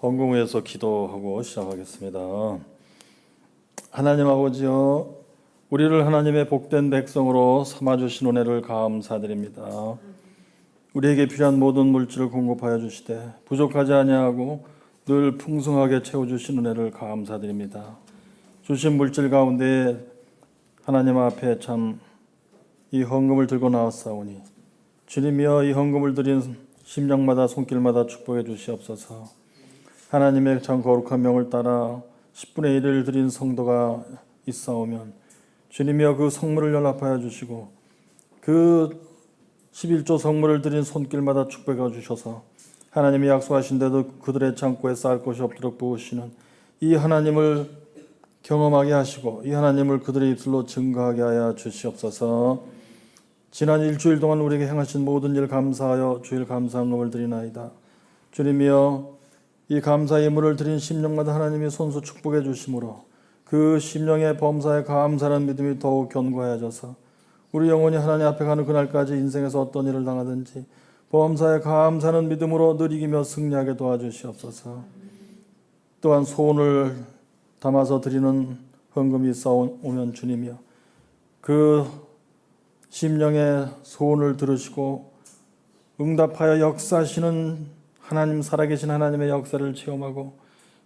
헌금에서 기도하고 시작하겠습니다. 하나님 아버지여, 우리를 하나님의 복된 백성으로 삼아주신 은혜를 감사드립니다. 우리에게 필요한 모든 물질을 공급하여 주시되 부족하지 아니하고 늘 풍성하게 채워주신 은혜를 감사드립니다. 주신 물질 가운데 하나님 앞에 참 이 헌금을 들고 나왔사오니 주님이여, 이 헌금을 드린 심령마다 손길마다 축복해 주시옵소서. 하나님의 참 거룩한 명을 따라 10분의 1을 드린 성도가 있사오면 주님이여, 그 성물을 연합하여 주시고 그 11조 성물을 드린 손길마다 축복해 주셔서 하나님이 약속하신 대로 그들의 창고에 쌓을 것이 없도록 부으시는 이 하나님을 경험하게 하시고 이 하나님을 그들의 입술로 증거하게 하여 주시옵소서. 지난 일주일 동안 우리에게 행하신 모든 일 감사하여 주일 감사함을 드리나이다. 주님이여, 이 감사 예물을 드린 심령마다 하나님이 손수 축복해 주심으로 그 심령의 범사에 감사하는 믿음이 더욱 견고해져서 우리 영혼이 하나님 앞에 가는 그날까지 인생에서 어떤 일을 당하든지 범사에 감사하는 믿음으로 늘 이기며 승리하게 도와주시옵소서. 또한 소원을 담아서 드리는 헌금이 쌓아오면 주님이여, 그 심령의 소원을 들으시고 응답하여 역사하시는 하나님, 살아계신 하나님의 역사를 체험하고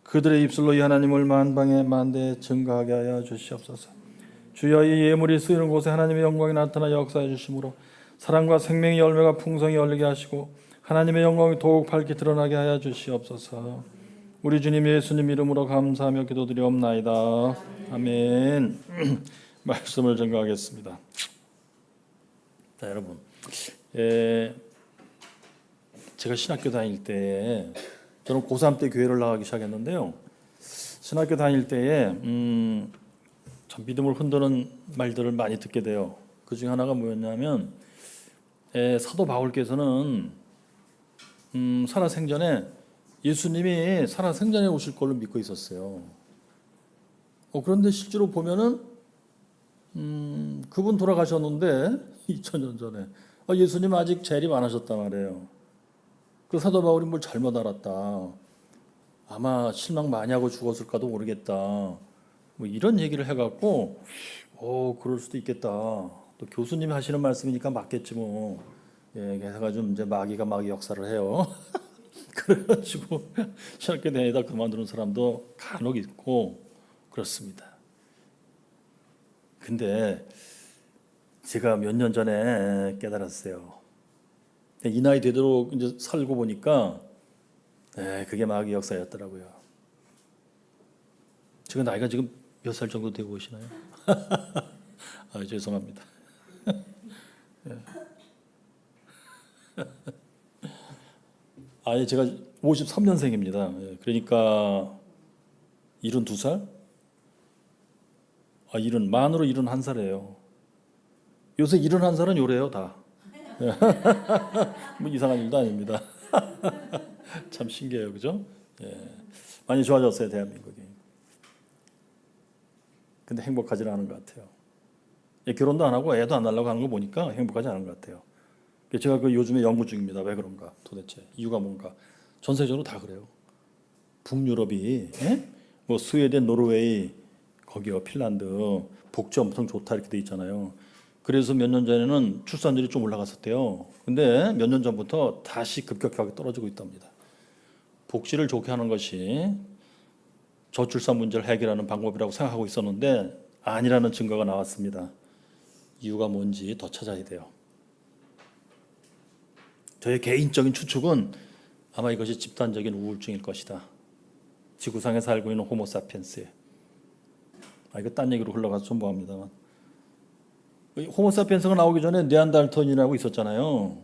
그들의 입술로 이 하나님을 만방에 만대에 증거하게 하여 주시옵소서. 주여, 이 예물이 쓰이는 곳에 하나님의 영광이 나타나 역사해 주심으로 사랑과 생명의 열매가 풍성히 열리게 하시고 하나님의 영광이 더욱 밝게 드러나게 하여 주시옵소서. 우리 주님 예수님 이름으로 감사하며 기도드리옵나이다. 아멘. 말씀을 증거하겠습니다. 자, 여러분, 제가 신학교 다닐 때, 저는 고3 때 교회를 나가기 시작했는데요. 신학교 다닐 때에 참 믿음을 흔드는 말들을 많이 듣게 돼요. 그 중에 하나가 뭐였냐면, 사도 바울께서는 살아생전에 예수님이 살아생전에 오실 걸로 믿고 있었어요. 그런데 실제로 보면은 그분 돌아가셨는데 2000년 전에 예수님 아직 재림 안 하셨단 말이에요. 그 사도 바울이 뭘 잘못 알았다, 아마 실망 많이 하고 죽었을까도 모르겠다, 뭐 이런 얘기를 해갖고 그럴 수도 있겠다, 또 교수님이 하시는 말씀이니까 맞겠지 뭐, 해가지고 이제 마귀가 역사를 해요. 그래가지고 신학교 다니다 그만두는 사람도 간혹 있고 그렇습니다. 근데 제가 몇 년 전에 깨달았어요. 이 나이 되도록 이제 살고 보니까 그게 마귀 역사였더라고요. 제가 나이가 지금 몇 살 정도 되고 계시나요? 죄송합니다. 제가 53년생입니다. 그러니까 72살? 만으로 71살이에요. 요새 71살은 요래요, 다. 뭐 이상한 일도 아닙니다. 참 신기해요, 그죠? 많이 좋아졌어요, 대한민국이. 근데 행복하지는 않은 것 같아요. 결혼도 안 하고 애도 안 낳으려고 하는 거 보니까 행복하지 않은 것 같아요. 제가 요즘에 연구 중입니다. 왜 그런가? 도대체 이유가 뭔가? 전 세계적으로 다 그래요. 북유럽이, 뭐 스웨덴, 노르웨이, 거기요, 핀란드 복지 엄청 좋다 이렇게 돼 있잖아요. 그래서 몇 년 전에는 출산율이 좀 올라갔었대요. 근데 몇 년 전부터 다시 급격하게 떨어지고 있답니다. 복지를 좋게 하는 것이 저출산 문제를 해결하는 방법이라고 생각하고 있었는데 아니라는 증거가 나왔습니다. 이유가 뭔지 더 찾아야 돼요. 저의 개인적인 추측은 아마 이것이 집단적인 우울증일 것이다. 지구상에 살고 있는 호모사피엔스에. 이거 딴 얘기로 흘러가서 좀 뭐합니다만, 호모사피엔스가 나오기 전에 네안데르탈인이라고 있었잖아요.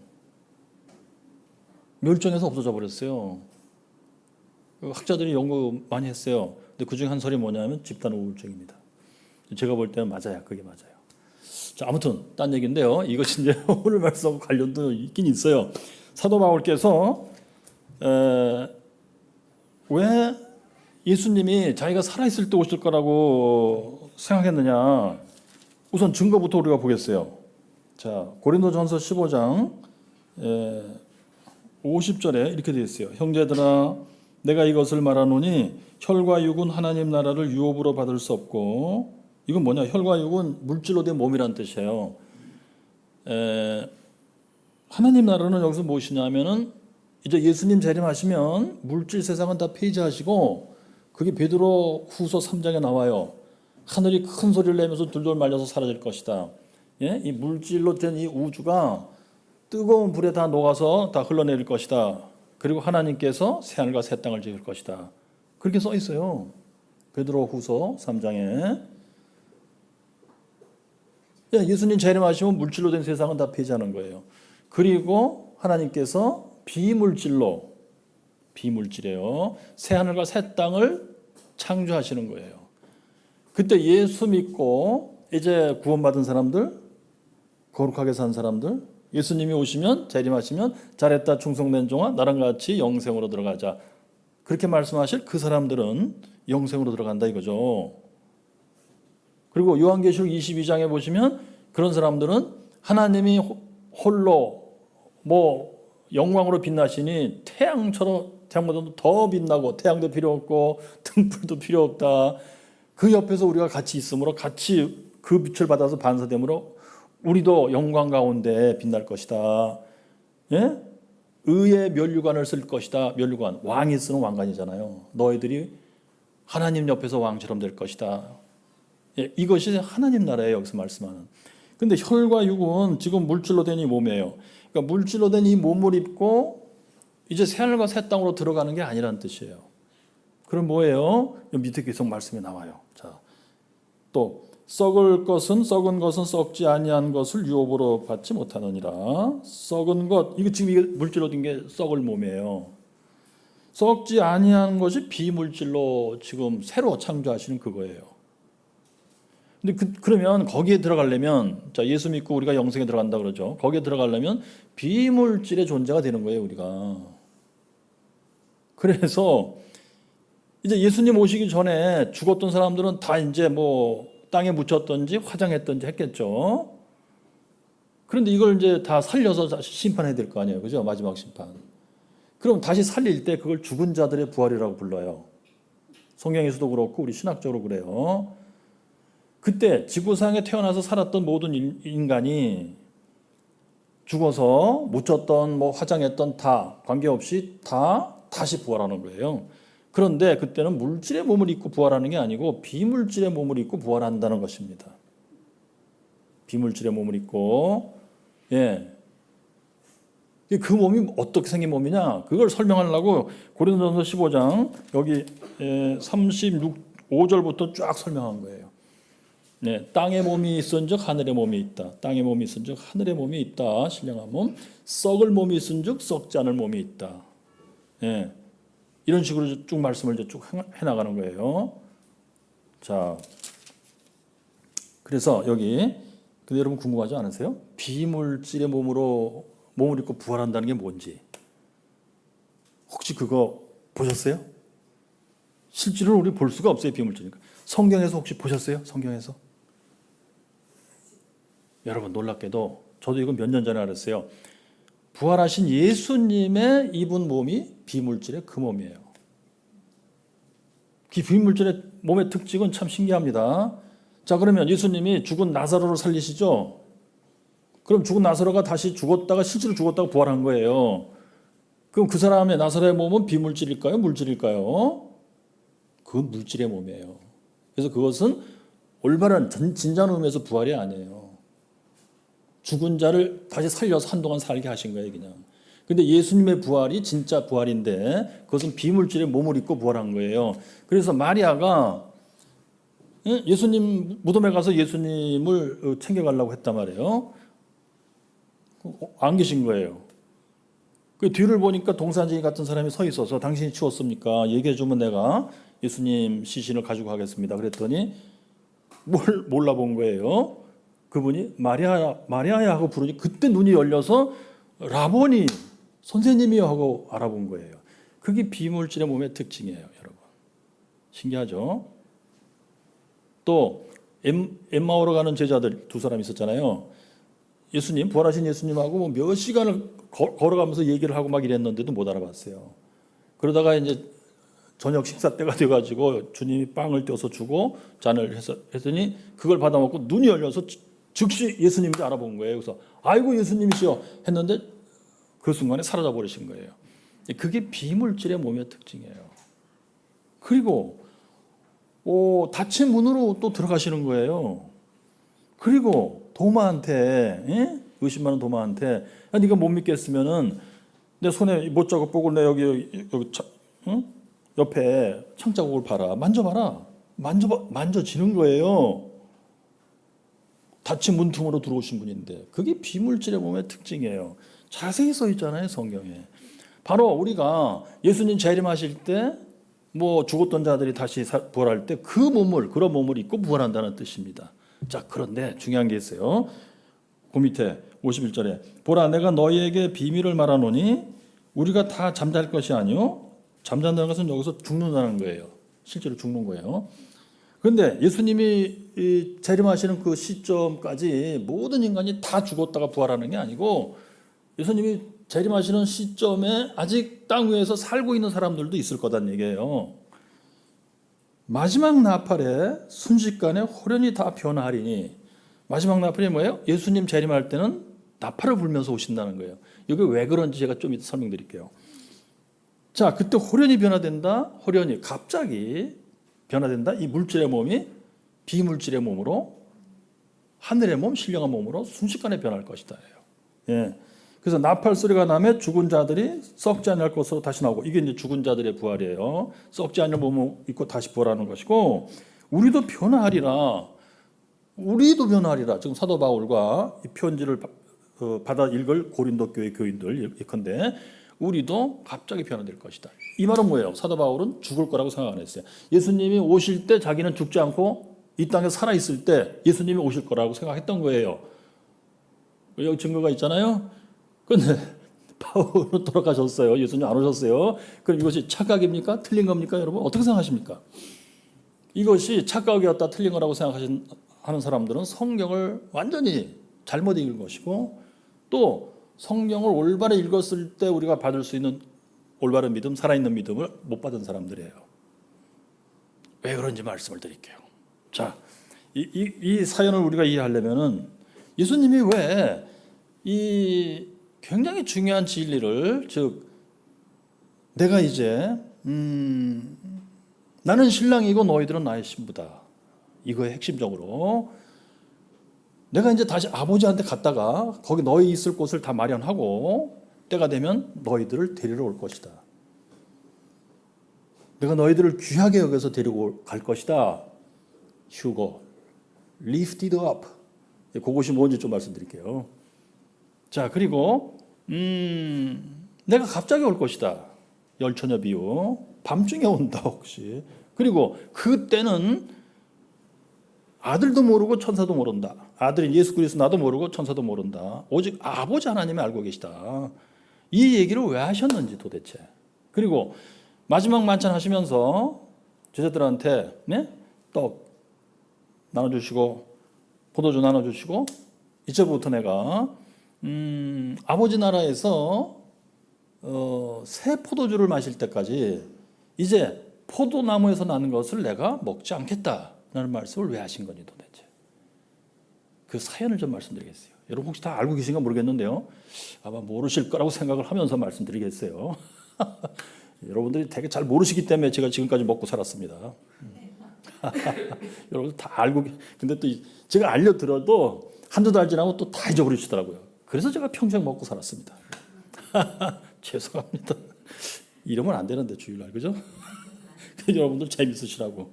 멸종해서 없어져 버렸어요. 학자들이 연구 많이 했어요. 근데 그중에 한 설이 뭐냐면 집단 우울증입니다. 제가 볼 때는 맞아요. 그게 맞아요. 자, 아무튼 딴 얘기인데요. 이것이 이제 오늘 말씀하고 관련도 있긴 있어요. 사도 바울께서 왜 예수님이 자기가 살아있을 때 오실 거라고 생각했느냐, 우선 증거부터 우리가 보겠어요. 자, 고린도전서 15장 50절에 이렇게 되어 있어요. 형제들아, 내가 이것을 말하노니 혈과 육은 하나님 나라를 유업으로 받을 수 없고, 이건 뭐냐? 혈과 육은 물질로 된 몸이란 뜻이에요. 하나님 나라는 여기서 무엇이냐면은 이제 예수님 재림하시면 물질 세상은 다 폐지하시고, 그게 베드로 후서 3장에 나와요. 하늘이 큰 소리를 내면서 둘둘 말려서 사라질 것이다. 예? 이 물질로 된 이 우주가 뜨거운 불에 다 녹아서 다 흘러내릴 것이다. 그리고 하나님께서 새하늘과 새 땅을 지을 것이다. 그렇게 써 있어요. 베드로 후서 3장에. 예수님 재림하시면 물질로 된 세상은 다 폐지하는 거예요. 그리고 하나님께서 비물질이에요. 새하늘과 새 땅을 창조하시는 거예요. 그때 예수 믿고 이제 구원받은 사람들, 거룩하게 산 사람들, 예수님이 오시면 재림하시면 잘했다 충성된 종아 나랑 같이 영생으로 들어가자. 그렇게 말씀하실 그 사람들은 영생으로 들어간다 이거죠. 그리고 요한계시록 22장에 보시면 그런 사람들은 하나님이 홀로 영광으로 빛나시니 태양보다도 더 빛나고 태양도 필요 없고 등불도 필요 없다. 그 옆에서 우리가 같이 있으므로 같이 그 빛을 받아서 반사되므로 우리도 영광 가운데 빛날 것이다. 예? 의의 면류관을 쓸 것이다. 면류관. 왕이 쓰는 왕관이잖아요. 너희들이 하나님 옆에서 왕처럼 될 것이다. 예, 이것이 하나님 나라예요. 여기서 말씀하는. 근데 혈과 육은 지금 물질로 된 이 몸이에요. 그러니까 물질로 된 이 몸을 입고 이제 새하늘과 새 땅으로 들어가는 게 아니라는 뜻이에요. 그럼 뭐예요? 밑에 계속 말씀이 나와요. 자, 또 썩은 것은 썩지 아니한 것을 유업으로 받지 못하느니라. 썩은 것, 이거 지금 이게 물질로 된 게 썩을 몸이에요. 썩지 아니한 것이 비물질로 지금 새로 창조하시는 그거예요. 근데 그러면 거기에 들어가려면, 자, 예수 믿고 우리가 영생에 들어간다 그러죠. 거기에 들어가려면 비물질의 존재가 되는 거예요, 우리가. 그래서 이제 예수님 오시기 전에 죽었던 사람들은 다 이제 땅에 묻혔던지 화장했던지 했겠죠. 그런데 이걸 이제 다 살려서 다시 심판해야 될 거 아니에요. 그죠? 마지막 심판. 그럼 다시 살릴 때 그걸 죽은 자들의 부활이라고 불러요. 성경에서도 그렇고 우리 신학적으로 그래요. 그때 지구상에 태어나서 살았던 모든 인간이 죽어서 묻혔던 화장했던 다 관계없이 다 다시 부활하는 거예요. 그런데 그때는 물질의 몸을 입고 부활하는 게 아니고 비물질의 몸을 입고 부활한다는 것입니다. 비물질의 몸을 입고, 예. 그 몸이 어떻게 생긴 몸이냐? 그걸 설명하려고 고린도전서 15장 여기 5절부터 쫙 설명한 거예요. 네, 땅의 몸이 있은즉 하늘의 몸이 있다. 땅의 몸이 있은즉 하늘의 몸이 있다. 신령한 몸. 썩을 몸이 있은즉 썩지 않을 몸이 있다. 예. 이런 식으로 쭉 말씀을 쭉 해나가는 거예요. 자, 그래서 여기, 근데 여러분 궁금하지 않으세요? 비물질의 몸을 입고 부활한다는 게 뭔지. 혹시 그거 보셨어요? 실제로 우리 볼 수가 없어요, 비물질이니까. 성경에서 혹시 보셨어요? 성경에서? 여러분 놀랍게도 저도 이거 몇 년 전에 알았어요. 부활하신 예수님의 입은 몸이 비물질의 그 몸이에요. 그 비물질의 몸의 특징은 참 신기합니다. 자, 그러면 예수님이 죽은 나사로를 살리시죠? 그럼 죽은 나사로가 다시 실제로 죽었다가 부활한 거예요. 그럼 그 사람의 나사로의 몸은 비물질일까요? 물질일까요? 그건 물질의 몸이에요. 그래서 그것은 올바른 진정한 의미에서 부활이 아니에요. 죽은 자를 다시 살려서 한동안 살게 하신 거예요, 그냥. 근데 예수님의 부활이 진짜 부활인데 그것은 비물질의 몸을 입고 부활한 거예요. 그래서 마리아가 예수님 무덤에 가서 예수님을 챙겨가려고 했단 말이에요. 안 계신 거예요. 그 뒤를 보니까 동산지기 같은 사람이 서 있어서 당신이 치웠습니까? 얘기해 주면 내가 예수님 시신을 가지고 가겠습니다. 그랬더니 뭘 몰라본 거예요. 그분이 마리아야 하고 부르니 그때 눈이 열려서 라보니 선생님이요 하고 알아본 거예요. 그게 비물질의 몸의 특징이에요, 여러분. 신기하죠? 또 엠마오로 가는 제자들 두 사람 있었잖아요. 예수님, 부활하신 예수님하고 몇 시간을 걸어가면서 얘기를 하고 막 이랬는데도 못 알아봤어요. 그러다가 이제 저녁 식사 때가 돼가지고 주님이 빵을 떼어서 주고 잔을 했더니 그걸 받아 먹고 눈이 열려서 즉시 예수님을 알아본 거예요. 그래서 아이고 예수님이시여 했는데 그 순간에 사라져 버리신 거예요. 그게 비물질의 몸의 특징이에요. 그리고 닫힌 문으로 또 들어가시는 거예요. 그리고 도마한테 의심하는 도마한테 야, 네가 못 믿겠으면은 내 손에 못자국 보고 내 여기 옆에 창자국을 봐라. 만져봐라. 만져지는 거예요. 닫힌 문틈으로 들어오신 분인데 그게 비물질의 몸의 특징이에요. 자세히 써 있잖아요, 성경에. 바로 우리가 예수님 재림하실 때 뭐 죽었던 자들이 다시 부활할 때 그런 몸을 입고 부활한다는 뜻입니다. 자, 그런데 중요한 게 있어요. 그 밑에 51절에 보라 내가 너희에게 비밀을 말하노니 우리가 다 잠잘 것이 아니요 잠잔다는 것은 여기서 죽는다는 거예요. 실제로 죽는 거예요. 그런데 예수님이 재림하시는 그 시점까지 모든 인간이 다 죽었다가 부활하는 게 아니고 예수님이 재림하시는 시점에 아직 땅 위에서 살고 있는 사람들도 있을 거란 얘기예요. 마지막 나팔에 순식간에 호련히 다 변화하리니 마지막 나팔이 뭐예요? 예수님 재림할 때는 나팔을 불면서 오신다는 거예요. 이게 왜 그런지 제가 좀 이따 설명드릴게요. 자, 그때 호련히 변화된다. 호련히 갑자기 변화된다. 이 물질의 몸이 비물질의 몸으로 하늘의 몸, 신령한 몸으로 순식간에 변할 것이다. 예. 그래서 나팔 소리가 나면 죽은 자들이 썩지 않을 것으로 다시 나오고 이게 이제 죽은 자들의 부활이에요. 썩지 않을 몸을 입고 다시 부활하는 것이고 우리도 변화하리라. 지금 사도 바울과 이 편지를 받아 읽을 고린도 교회 교인들 예컨대 우리도 갑자기 변화될 것이다. 이 말은 뭐예요? 사도 바울은 죽을 거라고 생각 안 했어요. 예수님이 오실 때 자기는 죽지 않고 이 땅에 살아 있을 때 예수님이 오실 거라고 생각했던 거예요. 여기 증거가 있잖아요. 그런데 바울은 돌아가셨어요. 예수님 안 오셨어요. 그럼 이것이 착각입니까? 틀린 겁니까? 여러분 어떻게 생각하십니까? 이것이 착각이었다 틀린 거라고 생각하는 사람들은 성경을 완전히 잘못 읽은 것이고 또 성경을 올바로 읽었을 때 우리가 받을 수 있는 올바른 믿음, 살아있는 믿음을 못 받은 사람들이에요. 왜 그런지 말씀을 드릴게요. 자, 이 사연을 우리가 이해하려면은 예수님이 왜 이 굉장히 중요한 진리를 즉 내가 이제 나는 신랑이고 너희들은 나의 신부다. 이거의 핵심적으로 내가 이제 다시 아버지한테 갔다가 거기 너희 있을 곳을 다 마련하고 때가 되면 너희들을 데리러 올 것이다. 내가 너희들을 귀하게 여겨서 데리고 갈 것이다. 휴거, lifted up. 그것이 뭔지 좀 말씀드릴게요. 자, 그리고 내가 갑자기 올 것이다. 열처녀 비유. 밤중에 온다 혹시. 그리고 그때는 아들도 모르고 천사도 모른다. 아들인 예수 그리스도 나도 모르고 천사도 모른다. 오직 아버지 하나님이 알고 계시다. 이 얘기를 왜 하셨는지 도대체. 그리고 마지막 만찬 하시면서 제자들한테 떡 나눠주시고 포도주 나눠주시고 이제부터 내가 아버지 나라에서 새 포도주를 마실 때까지 이제 포도나무에서 나는 것을 내가 먹지 않겠다라는 말씀을 왜 하신 건지 도대체. 그 사연을 좀 말씀드리겠어요. 여러분 혹시 다 알고 계신가 모르겠는데요. 아마 모르실 거라고 생각을 하면서 말씀드리겠어요. 여러분들이 되게 잘 모르시기 때문에 제가 지금까지 먹고 살았습니다. 여러분들 다 알고 근데 또 제가 알려드려도 한두 달 지나고 또 다 잊어버리시더라고요. 그래서 제가 평생 먹고 살았습니다. 죄송합니다. 이러면 안 되는데 주일날 그죠? 여러분들 재밌으시라고.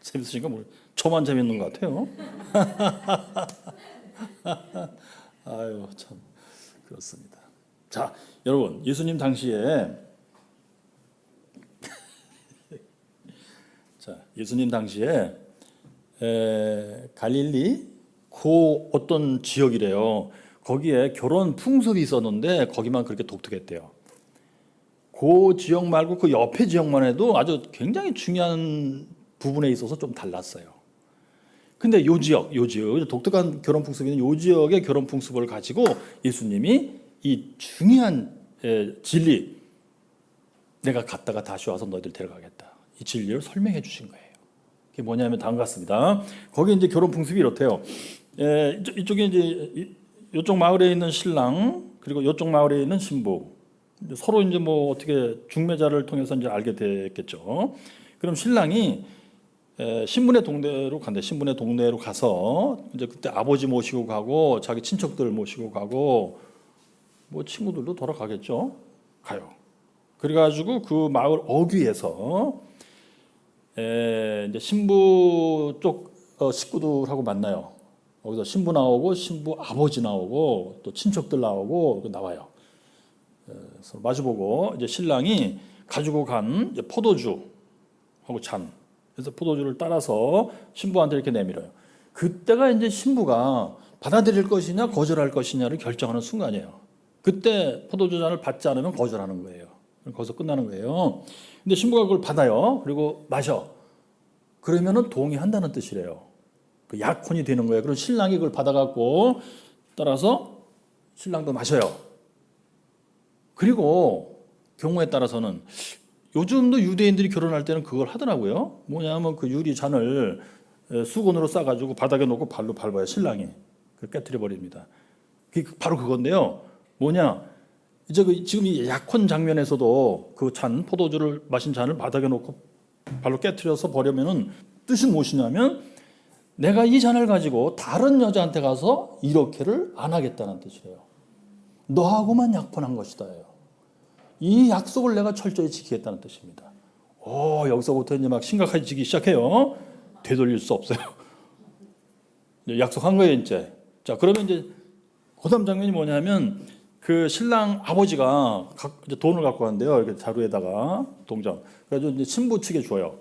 재밌으신가 모르. 저만 재밌는 것 같아요. 아유 참 그렇습니다. 자, 여러분 예수님 당시에 예수님 당시에 갈릴리 그 어떤 지역이래요. 거기에 결혼 풍습이 있었는데 거기만 그렇게 독특했대요. 그 지역 말고 그 옆에 지역만 해도 아주 굉장히 중요한 부분에 있어서 좀 달랐어요. 근데 요 지역 독특한 결혼 풍습이 있는 요 지역의 결혼 풍습을 가지고 예수님이 이 중요한 진리 내가 갔다가 다시 와서 너희들 데려가겠다. 이 진리를 설명해 주신 거예요. 그게 뭐냐면 다음 같습니다. 거기 이제 결혼 풍습이 이렇대요. 이쪽에 이제 이쪽 마을에 있는 신랑 그리고 이쪽 마을에 있는 신부 서로 이제 뭐 어떻게 중매자를 통해서 이제 알게 됐겠죠. 그럼 신랑이 신분의 동네로 간대. 신분의 동네로 가서 이제 그때 아버지 모시고 가고 자기 친척들 모시고 가고 뭐 친구들도 돌아가겠죠. 가요. 그래가지고 그 마을 어귀에서 이제 신부 쪽 식구들하고 만나요. 거기서 신부 나오고 신부 아버지 나오고 또 친척들 나오고 나와요. 그래서 마주보고 이제 신랑이 가지고 간 이제 포도주하고 잔. 그래서 포도주를 따라서 신부한테 이렇게 내밀어요. 그때가 이제 신부가 받아들일 것이냐 거절할 것이냐를 결정하는 순간이에요. 그때 포도주 잔을 받지 않으면 거절하는 거예요. 거기서 끝나는 거예요. 근데 신부가 그걸 받아요. 그리고 마셔. 그러면은 동의한다는 뜻이래요. 그 약혼이 되는 거예요. 그럼 신랑이 그걸 받아갖고 따라서 신랑도 마셔요. 그리고 경우에 따라서는 요즘도 유대인들이 결혼할 때는 그걸 하더라고요. 뭐냐면 그 유리 잔을 수건으로 싸가지고 바닥에 놓고 발로 밟아요. 신랑이. 그걸 깨트려 버립니다. 바로 그건데요. 뭐냐? 이제 지금 이 약혼 장면에서도 그 잔, 포도주를 마신 잔을 바닥에 놓고 발로 깨트려서 버리면은 뜻이 무엇이냐면 내가 이 잔을 가지고 다른 여자한테 가서 이렇게를 안 하겠다는 뜻이에요. 너하고만 약혼한 것이다예요. 이 약속을 내가 철저히 지키겠다는 뜻입니다. 여기서부터 이제 막 심각해지기 시작해요. 되돌릴 수 없어요. 약속한 거예요, 이제. 자, 그러면 이제 그다음 장면이 뭐냐면 그 신랑 아버지가 이제 돈을 갖고 왔는데요. 이렇게 자루에다가 동전. 그래서 이제 신부 측에 줘요.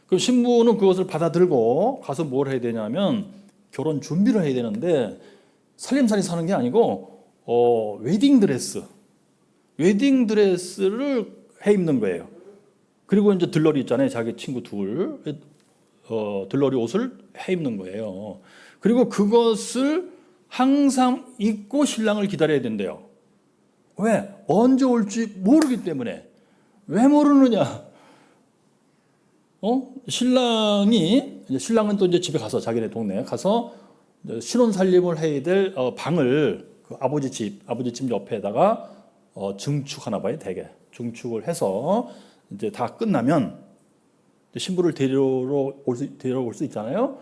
그럼 신부는 그것을 받아들고 가서 뭘 해야 되냐면 결혼 준비를 해야 되는데 살림살이 사는 게 아니고 웨딩 드레스를 해 입는 거예요. 그리고 이제 들러리 있잖아요. 자기 친구 둘 들러리 옷을 해 입는 거예요. 그리고 그것을 항상 입고 신랑을 기다려야 된대요. 왜? 언제 올지 모르기 때문에. 왜 모르느냐? 신랑은 또 이제 집에 가서 자기네 동네에 가서 신혼 살림을 해야 될 방을 그 아버지 집 옆에다가 증축하나 봐요, 되게. 증축을 해서 이제 다 끝나면 신부를 데려올 수 있잖아요.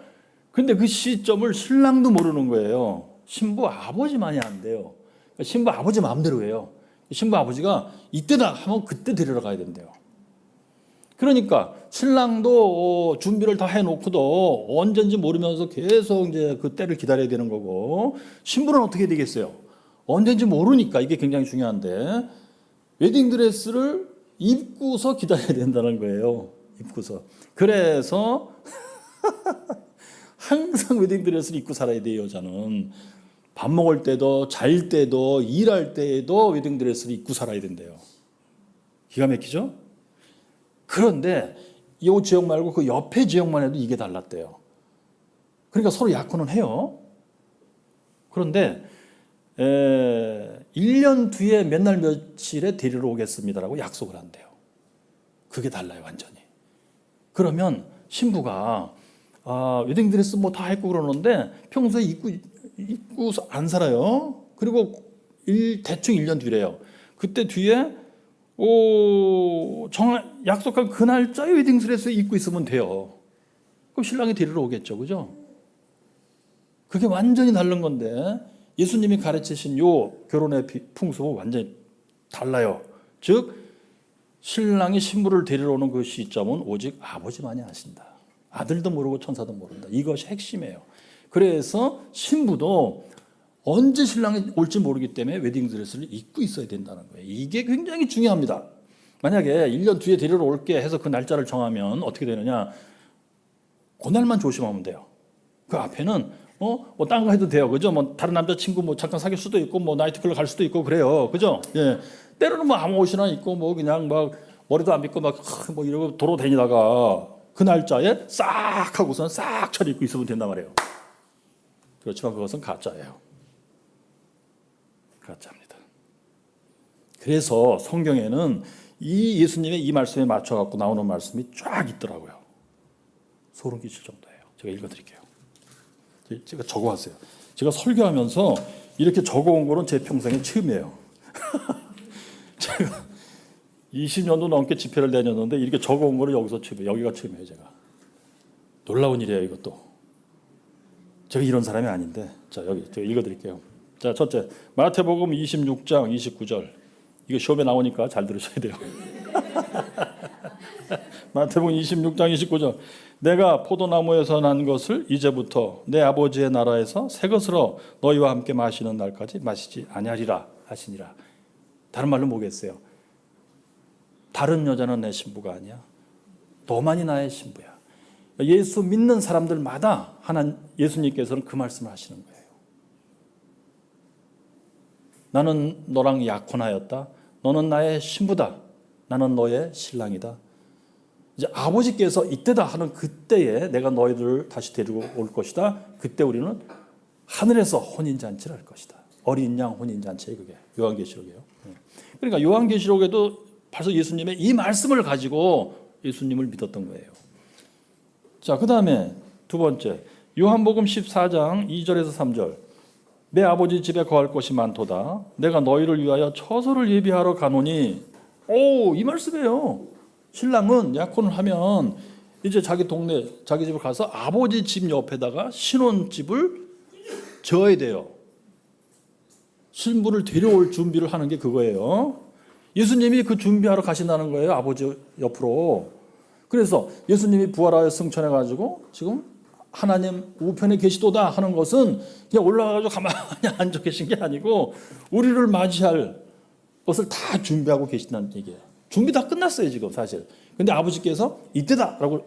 근데 그 시점을 신랑도 모르는 거예요. 신부 아버지만이 안 돼요. 신부 아버지 마음대로 해요. 신부 아버지가 이때다 하면 그때 데리러 가야 된대요. 그러니까 신랑도 준비를 다 해놓고도 언젠지 모르면서 계속 이제 그 때를 기다려야 되는 거고 신부는 어떻게 되겠어요? 언젠지 모르니까 이게 굉장히 중요한데 웨딩드레스를 입고서 기다려야 된다는 거예요. 입고서. 그래서 항상 웨딩드레스를 입고 살아야 돼요, 여자는. 밥 먹을 때도 잘 때도 일할 때에도 웨딩드레스를 입고 살아야 된대요. 기가 막히죠? 그런데 이 지역 말고 그 옆에 지역만 해도 이게 달랐대요. 그러니까 서로 약혼은 해요. 그런데 1년 뒤에 몇 날 며칠에 데리러 오겠습니다라고 약속을 한대요. 그게 달라요, 완전히. 그러면 신부가 웨딩드레스 뭐 다 입고 그러는데 평소에 입고 안 살아요. 그리고 대충 1년 뒤래요. 그때 뒤에 약속한 그 날짜에 웨딩드레스 입고 있으면 돼요. 그럼 신랑이 데리러 오겠죠, 그죠? 그게 완전히 다른 건데 예수님이 가르치신 요 결혼의 풍습은 완전히 달라요. 즉 신랑이 신부를 데리러 오는 그 시점은 오직 아버지만이 아신다. 아들도 모르고 천사도 모른다. 이것이 핵심이에요. 그래서 신부도 언제 신랑이 올지 모르기 때문에 웨딩드레스를 입고 있어야 된다는 거예요. 이게 굉장히 중요합니다. 만약에 1년 뒤에 데리러 올게 해서 그 날짜를 정하면 어떻게 되느냐. 그날만 조심하면 돼요. 그 앞에는 뭐 딴 거 해도 돼요. 그죠? 뭐 다른 남자친구 뭐 잠깐 사귈 수도 있고 뭐 나이트클럽 갈 수도 있고 그래요. 그죠? 예. 때로는 뭐 아무 옷이나 입고 뭐 그냥 막 머리도 안 빗고 막 뭐 이러고 도로 다니다가 그 날짜에 싹 하고선 싹 차려입고 있으면 된단 말이에요. 그렇지만 그것은 가짜예요. 가짜입니다. 그래서 성경에는 이 예수님의 이 말씀에 맞춰갖고 나오는 말씀이 쫙 있더라고요. 소름 끼칠 정도예요. 제가 읽어드릴게요. 제가 적어왔어요. 제가 설교하면서 이렇게 적어온 거는 제 평생에 처음이에요. 제가 20년도 넘게 집회를 다녔는데 이렇게 적어온 거를 여기서 처음이에요. 여기가 처음이에요. 제가. 놀라운 일이에요. 이것도. 제가 이런 사람이 아닌데. 자, 여기 제가 읽어드릴게요. 자, 첫째, 마태복음 26장 29절. 이거 시험에 나오니까 잘 들으셔야 돼요. 마태복음 26장 29절. 내가 포도나무에서 난 것을 이제부터 내 아버지의 나라에서 새 것으로 너희와 함께 마시는 날까지 마시지 아니하리라 하시니라. 다른 말로 뭐겠어요? 다른 여자는 내 신부가 아니야. 너만이 나의 신부야. 예수 믿는 사람들마다 예수님께서는 그 말씀을 하시는 거예요. 나는 너랑 약혼하였다. 너는 나의 신부다. 나는 너의 신랑이다. 이제 아버지께서 이때다 하는 그때에 내가 너희들을 다시 데리고 올 것이다. 그때 우리는 하늘에서 혼인잔치를 할 것이다. 어린 양 혼인잔치, 그게 요한계시록이에요. 그러니까 요한계시록에도 벌써 예수님의 이 말씀을 가지고 예수님을 믿었던 거예요. 자, 그 다음에 두 번째, 요한복음 14장 2절에서 3절. 내 아버지 집에 거할 곳이 많도다. 내가 너희를 위하여 처소를 예비하러 가노니. 오, 이 말씀이에요. 신랑은 약혼을 하면 이제 자기 동네, 자기 집을 가서 아버지 집 옆에다가 신혼집을 지어야 돼요. 신부를 데려올 준비를 하는 게 그거예요. 예수님이 그 준비하러 가신다는 거예요. 아버지 옆으로. 그래서 예수님이 부활하여 승천해가지고 지금 하나님 우편에 계시도다 하는 것은 그냥 올라가가지고 가만히 앉아 계신 게 아니고 우리를 맞이할 것을 다 준비하고 계신다는 얘기예요. 준비 다 끝났어요, 지금 사실. 근데 아버지께서 이때다라고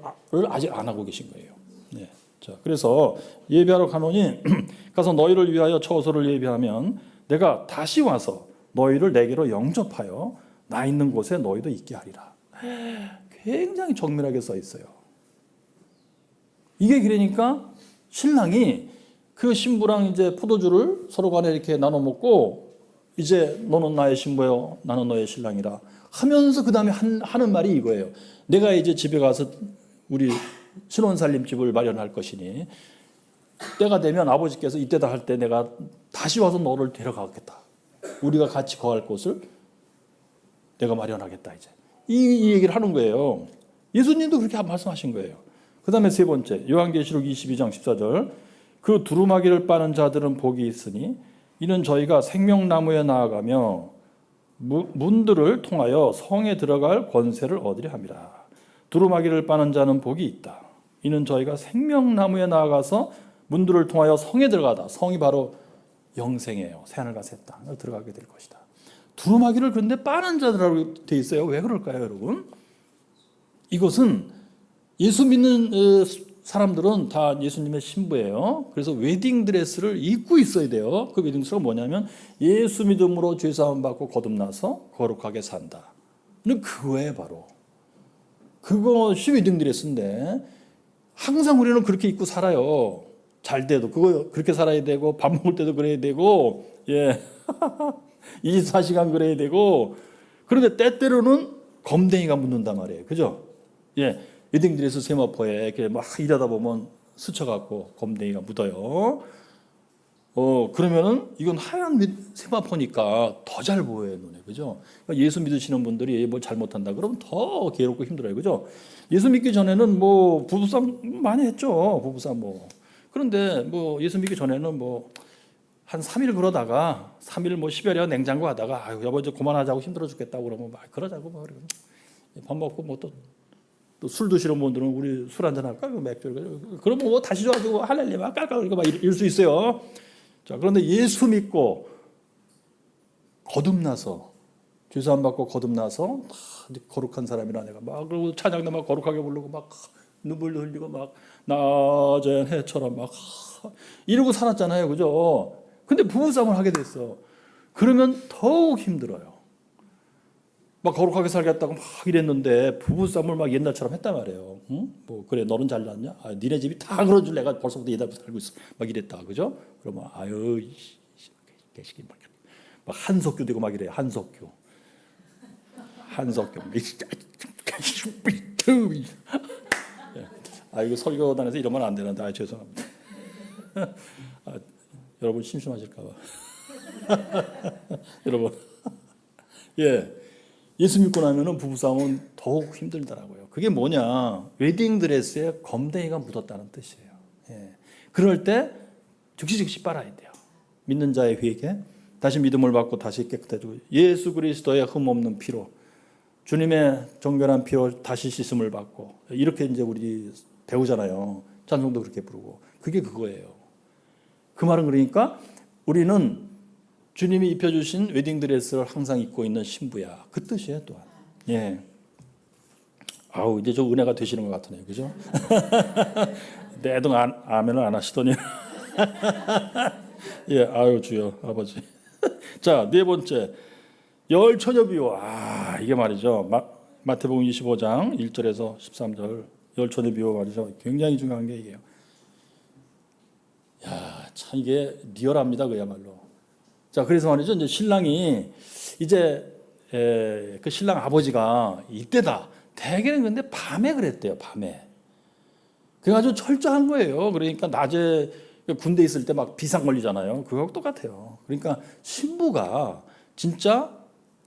아직 안 하고 계신 거예요. 네. 자, 그래서 예배하러 가노니 가서 너희를 위하여 처소를 예비하면 내가 다시 와서 너희를 내게로 영접하여 나 있는 곳에 너희도 있게 하리라. 굉장히 정밀하게 써 있어요. 이게 그러니까 신랑이 그 신부랑 이제 포도주를 서로 간에 이렇게 나눠 먹고 이제 너는 나의 신부요, 나는 너의 신랑이라 하면서 그 다음에 하는 말이 이거예요. 내가 이제 집에 가서 우리 신혼살림집을 마련할 것이니 때가 되면 아버지께서 이때다 할 때 내가 다시 와서 너를 데려가겠다. 우리가 같이 거할 곳을 내가 마련하겠다. 이제 이 얘기를 하는 거예요. 예수님도 그렇게 말씀하신 거예요. 그 다음에 세 번째, 요한계시록 22장 14절. 그 두루마기를 빠는 자들은 복이 있으니 이는 저희가 생명나무에 나아가며 문들을 통하여 성에 들어갈 권세를 얻으려 함이라. 두루마기를 빠는 자는 복이 있다. 이는 저희가 생명나무에 나아가서 문들을 통하여 성에 들어가다. 성이 바로 영생이에요. 새하늘과 새 땅을 들어가게 될 것이다. 두루마기를 그런데 빠는 자들이라고 돼 있어요. 왜 그럴까요, 여러분? 이것은 예수 믿는 사람들은 다 예수님의 신부예요. 그래서 웨딩드레스를 입고 있어야 돼요. 그 웨딩드레스가 뭐냐면 예수 믿음으로 죄사함 받고 거듭나서 거룩하게 산다. 그거예요, 바로. 그것이 웨딩드레스인데 항상 우리는 그렇게 입고 살아요. 잘 때도 그거 그렇게 살아야 되고 밥 먹을 때도 그래야 되고 24시간 그래야 되고 그런데 때때로는 검댕이가 묻는단 말이에요. 그죠? 웨딩드레스 세마포에 이렇게 막 일하다 보면 스쳐갖고 검댕이가 묻어요. 그러면은 이건 하얀 세마포니까 더 잘 보여요, 눈에. 그죠? 그러니까 예수 믿으시는 분들이 뭐 잘못한다 그러면 더 괴롭고 힘들어요. 그죠? 예수 믿기 전에는 뭐 부부싸움 많이 했죠. 부부싸움 뭐. 그런데 뭐 예수 믿기 전에는 뭐 한 3일 그러다가 3일 뭐 10여일 냉장고 하다가 아유 여보 이제 그만하자고 힘들어 죽겠다고 그러면 막 그러자고 뭐 밥 먹고 뭐 또 술 드시는 분들은 우리 술 한잔 할까? 맥주 그러면 뭐 다시 좋아지고 할렐루야 막 깔깔 막 이럴 수 있어요. 자, 그런데 예수 믿고 거듭나서 죄사함 받고 거듭나서 거룩한 사람이라 내가 막 그리고 찬양도 막 거룩하게 부르고 막 눈물도 흘리고 막 낮은 해처럼 막 이러고 살았잖아요. 그죠? 근데 부부싸움을 하게 됐어. 그러면 더욱 힘들어요. 막 거룩하게 살겠다고 막 이랬는데 부부싸움을 막 옛날처럼 했단 말이에요. 응? 뭐 그래 너는 잘났냐? 아, 니네 집이 다 그런 줄 내가 벌써부터 예달부터 살고 있어. 막 이랬다. 그죠? 그러면 아유 개식이 막 한석규 되고 막 이래요. 한석규 한석경. 이거 설교단에서 이러면 안 되는데 죄송합니다. 여러분 심심하실까봐. 여러분, 예수 믿고 나면은 부부싸움은 더욱 힘들더라고요. 그게 뭐냐? 웨딩드레스에 검댕이가 묻었다는 뜻이에요. 그럴 때 즉시 빨아야 돼요. 믿는 자의 회개, 다시 믿음을 받고 다시 깨끗해지고 예수 그리스도의 흠없는 피로, 주님의 정결한 피로 다시 씻음을 받고, 이렇게 이제 우리 배우잖아요. 찬송도 그렇게 부르고. 그게 그거예요. 그 말은 그러니까 우리는 주님이 입혀주신 웨딩드레스를 항상 입고 있는 신부야. 그 뜻이에요, 또한. 이제 저 은혜가 되시는 것 같으네요. 그죠? 내동 아멘을 안 하시더니. 주여, 아버지. 자, 네 번째. 열처녀 비유. 이게 말이죠. 마태복음 25장 1절에서 13절. 열처녀 비유 말이죠. 굉장히 중요한 게 이게요. 참 이게 리얼합니다. 그야말로. 자, 그래서 말이죠. 이제 신랑이 이제 그 신랑 아버지가 이때다. 대개는 근데 밤에 그랬대요. 밤에. 그래가지고 철저한 거예요. 그러니까 낮에 군대 있을 때 막 비상 걸리잖아요. 그거하고 똑같아요. 그러니까 신부가 진짜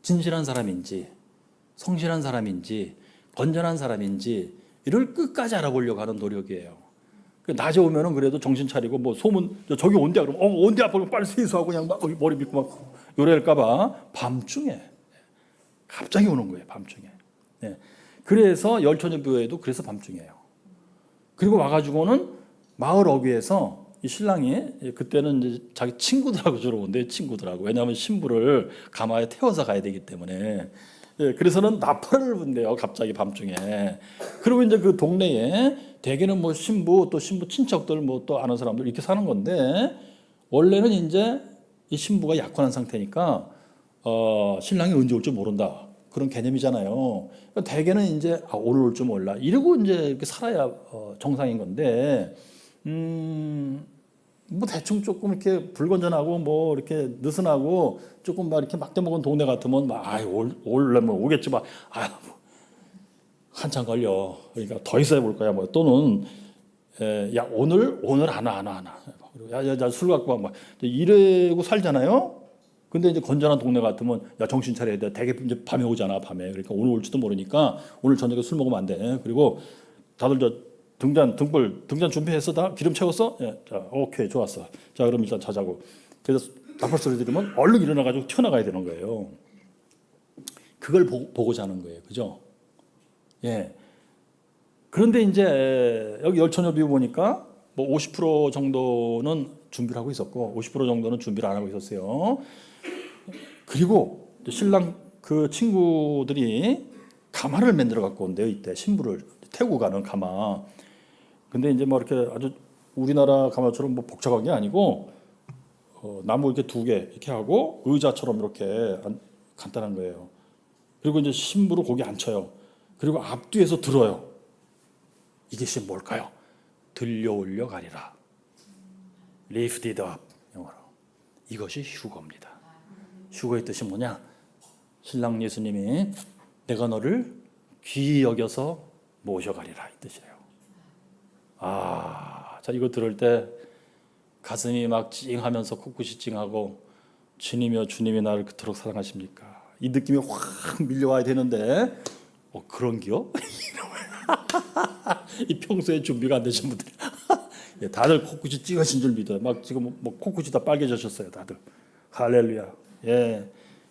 진실한 사람인지, 성실한 사람인지, 건전한 사람인지 이를 끝까지 알아보려고 하는 노력이에요. 낮에 오면은 그래도 정신 차리고 뭐 소문 저기 온대야 그러면 온대 앞으로 빨리 세수하고 그냥 막 머리 믿고 막 요래할까봐 밤중에 갑자기 오는 거예요. 밤중에. 그래서 열처녀 비유에도 그래서 밤중이에요. 그리고 와가지고는 마을 어귀에서 이 신랑이 그때는 이제 자기 친구들하고 주로 온대요. 친구들하고. 왜냐하면 신부를 가마에 태워서 가야 되기 때문에. 그래서는 나팔을 분대요. 갑자기 밤중에. 그리고 이제 그 동네에 대개는 뭐 신부 또 신부 친척들 뭐 또 아는 사람들 이렇게 사는 건데 원래는 이제 이 신부가 약혼한 상태니까 신랑이 언제 올 줄 모른다. 그런 개념이잖아요. 그러니까 대개는 이제 오늘 올 줄 몰라. 이러고 이제 이렇게 살아야 정상인 건데, 뭐 대충 조금 이렇게 불건전하고 뭐 이렇게 느슨하고 조금 막 이렇게 막대 먹은 동네 같으면 올려면 오겠지 뭐 한참 걸려. 그러니까 더 있어야 볼 거야 뭐 또는 오늘 안 와. 야 술 갖고 와 막 이러고 살잖아요. 근데 이제 건전한 동네 같으면 정신 차려야 돼. 대개 이제 밤에 오잖아. 밤에. 그러니까 오늘 올지도 모르니까 오늘 저녁에 술 먹으면 안 돼. 그리고 다들 등잔 준비했어? 다 기름 채웠어? 자, 오케이, 좋았어. 자, 그럼 일단 자자고. 그래서 나팔 소리 들으면 얼른 일어나가지고 튀어나가야 되는 거예요. 그걸 보고 자는 거예요. 그죠? 그런데 이제 여기 열처녀 비유 보니까 뭐 50% 정도는 준비를 하고 있었고 50% 정도는 준비를 안 하고 있었어요. 그리고 신랑 그 친구들이 가마를 만들어 갖고 온대요. 이때 신부를 태우고 가는 가마. 근데 이제 뭐 이렇게 아주 우리나라 가마처럼 뭐 복잡한 게 아니고 나무 이렇게 2개 이렇게 하고 의자처럼 이렇게 간단한 거예요. 그리고 이제 신부를 거기 앉혀요. 그리고 앞뒤에서 들어요. 이것이 뭘까요? 들려 올려 가리라. Lifted up. 영어로. 이것이 휴거입니다. 휴거의 뜻이 뭐냐? 신랑 예수님이 내가 너를 귀히 여겨서 모셔가리라 이 뜻이에요. 자 이거 들을 때 가슴이 막 찡하면서 코끝이 찡하고 주님이여 주님이 나를 그토록 사랑하십니까? 이 느낌이 확 밀려와야 되는데 그런겨? 이 평소에 준비가 안 되신 분들 다들 코끝이 찡하신 줄 믿어요. 막 지금 뭐 코끝이 다 빨개지셨어요. 다들 할렐루야.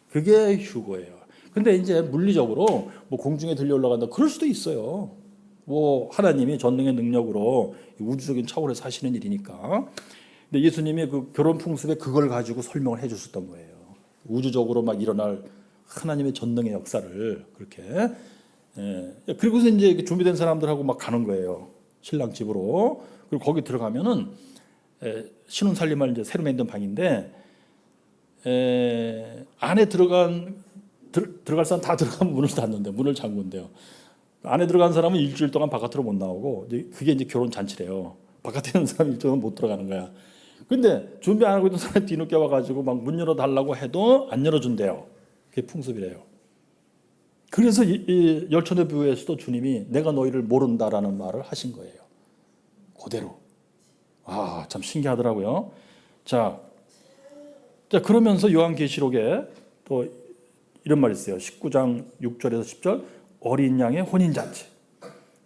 그게 휴거예요. 근데 이제 물리적으로 뭐 공중에 들려 올라간다 그럴 수도 있어요. 뭐 하나님이 전능의 능력으로 우주적인 차원에서 하시는 일이니까. 근데 예수님이 그 결혼 풍습에 그걸 가지고 설명을 해주셨던 거예요. 우주적으로 막 일어날 하나님의 전능의 역사를 그렇게. 그리고서 이제 준비된 사람들하고 막 가는 거예요. 신랑 집으로. 그리고 거기 들어가면은 신혼 살림을 이제 새로 만든 방인데 안에 들어갈 사람 다 들어가면 문을 닫는데 문을 잠근대요. 안에 들어간 사람은 일주일 동안 바깥으로 못 나오고 그게 이제 결혼 잔치래요. 바깥에 있는 사람 일주일 동안 못 들어가는 거야. 근데 준비 안 하고 있는 사람이 뒤늦게 와가지고 막 문 열어달라고 해도 안 열어준대요. 그게 풍습이래요. 그래서 이 열천의 부에서도 주님이 내가 너희를 모른다라는 말을 하신 거예요. 그대로. 아, 참 신기하더라고요. 자, 그러면서 요한계시록에 또 이런 말이 있어요. 19장 6절에서 10절 어린 양의 혼인잔치.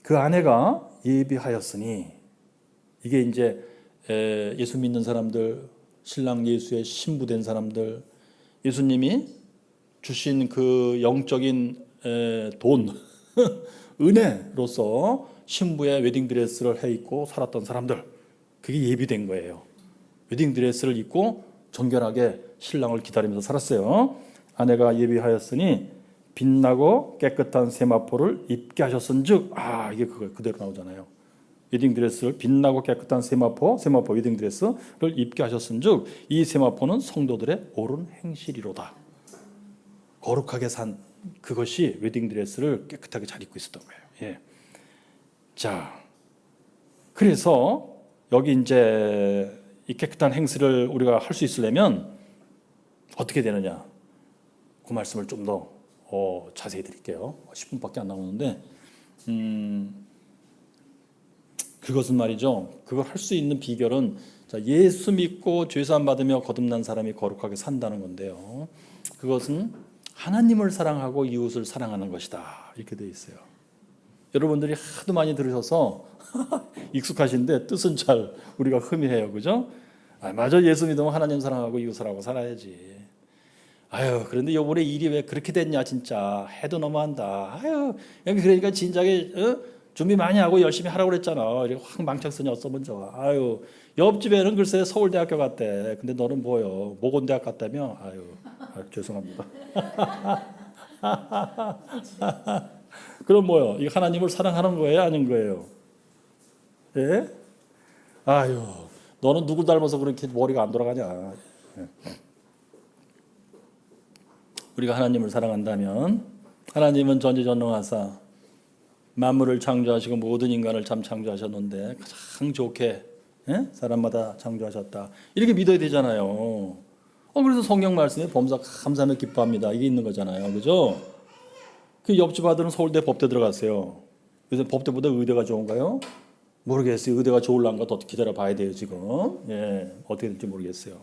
그 아내가 예비하였으니 이게 이제 예수 믿는 사람들, 신랑 예수의 신부된 사람들, 예수님이 주신 그 영적인 돈, 은혜로서 신부의 웨딩드레스를 해 입고 살았던 사람들, 그게 예비된 거예요. 웨딩드레스를 입고 정결하게 신랑을 기다리면서 살았어요. 아내가 예비하였으니 빛나고 깨끗한 세마포를 입게 하셨은즉, 아, 이게 그대로 나오잖아요. 웨딩드레스를 빛나고 깨끗한 세마포 웨딩드레스를 입게 하셨은즉 이 세마포는 성도들의 옳은 행실이로다. 거룩하게 산 그것이 웨딩드레스를 깨끗하게 잘 입고 있었던 거예요. 예. 자, 그래서 여기 이제 이 깨끗한 행실을 우리가 할 수 있으려면 어떻게 되느냐? 그 말씀을 좀 더 자세히 드릴게요. 10분밖에 안 남았는데, 그것은 말이죠. 그걸 할 수 있는 비결은 예수 믿고 죄사함 받으며 거듭난 사람이 거룩하게 산다는 건데요. 그것은 하나님을 사랑하고 이웃을 사랑하는 것이다. 이렇게 되어 있어요. 여러분들이 하도 많이 들으셔서 익숙하신데 뜻은 잘 우리가 흠이해요. 그죠? 아, 맞아. 예수 믿으면 하나님 사랑하고 이웃 사랑하고 살아야지. 아유, 그런데 요번에 일이 왜 그렇게 됐냐 진짜. 해도 너무한다. 아유, 그러니까 진작에 준비 많이 하고 열심히 하라고 그랬잖아. 이렇게 확 망청 쓰냐 어서 먼저. 아유, 옆집에는 글쎄 서울대학교 갔대. 근데 너는 뭐요? 모건대학 갔다며? 아유, 죄송합니다. 그럼 뭐요? 이 하나님을 사랑하는 거예요, 아닌 거예요? 예? 아유, 너는 누구 닮아서 그렇게 머리가 안 돌아가냐? 우리가 하나님을 사랑한다면 하나님은 전지전능하사 만물을 창조하시고 모든 인간을 참 창조하셨는데 가장 좋게 사람마다 창조하셨다. 이렇게 믿어야 되잖아요. 그래서 성경 말씀에 범사 감사하며 기뻐합니다. 이게 있는 거잖아요. 그죠? 그 옆집 아들은 서울대 법대 들어갔어요. 그래서 법대보다 의대가 좋은가요? 모르겠어요. 의대가 좋을란가 더 기다려 봐야 돼요, 지금. 예, 어떻게 될지 모르겠어요.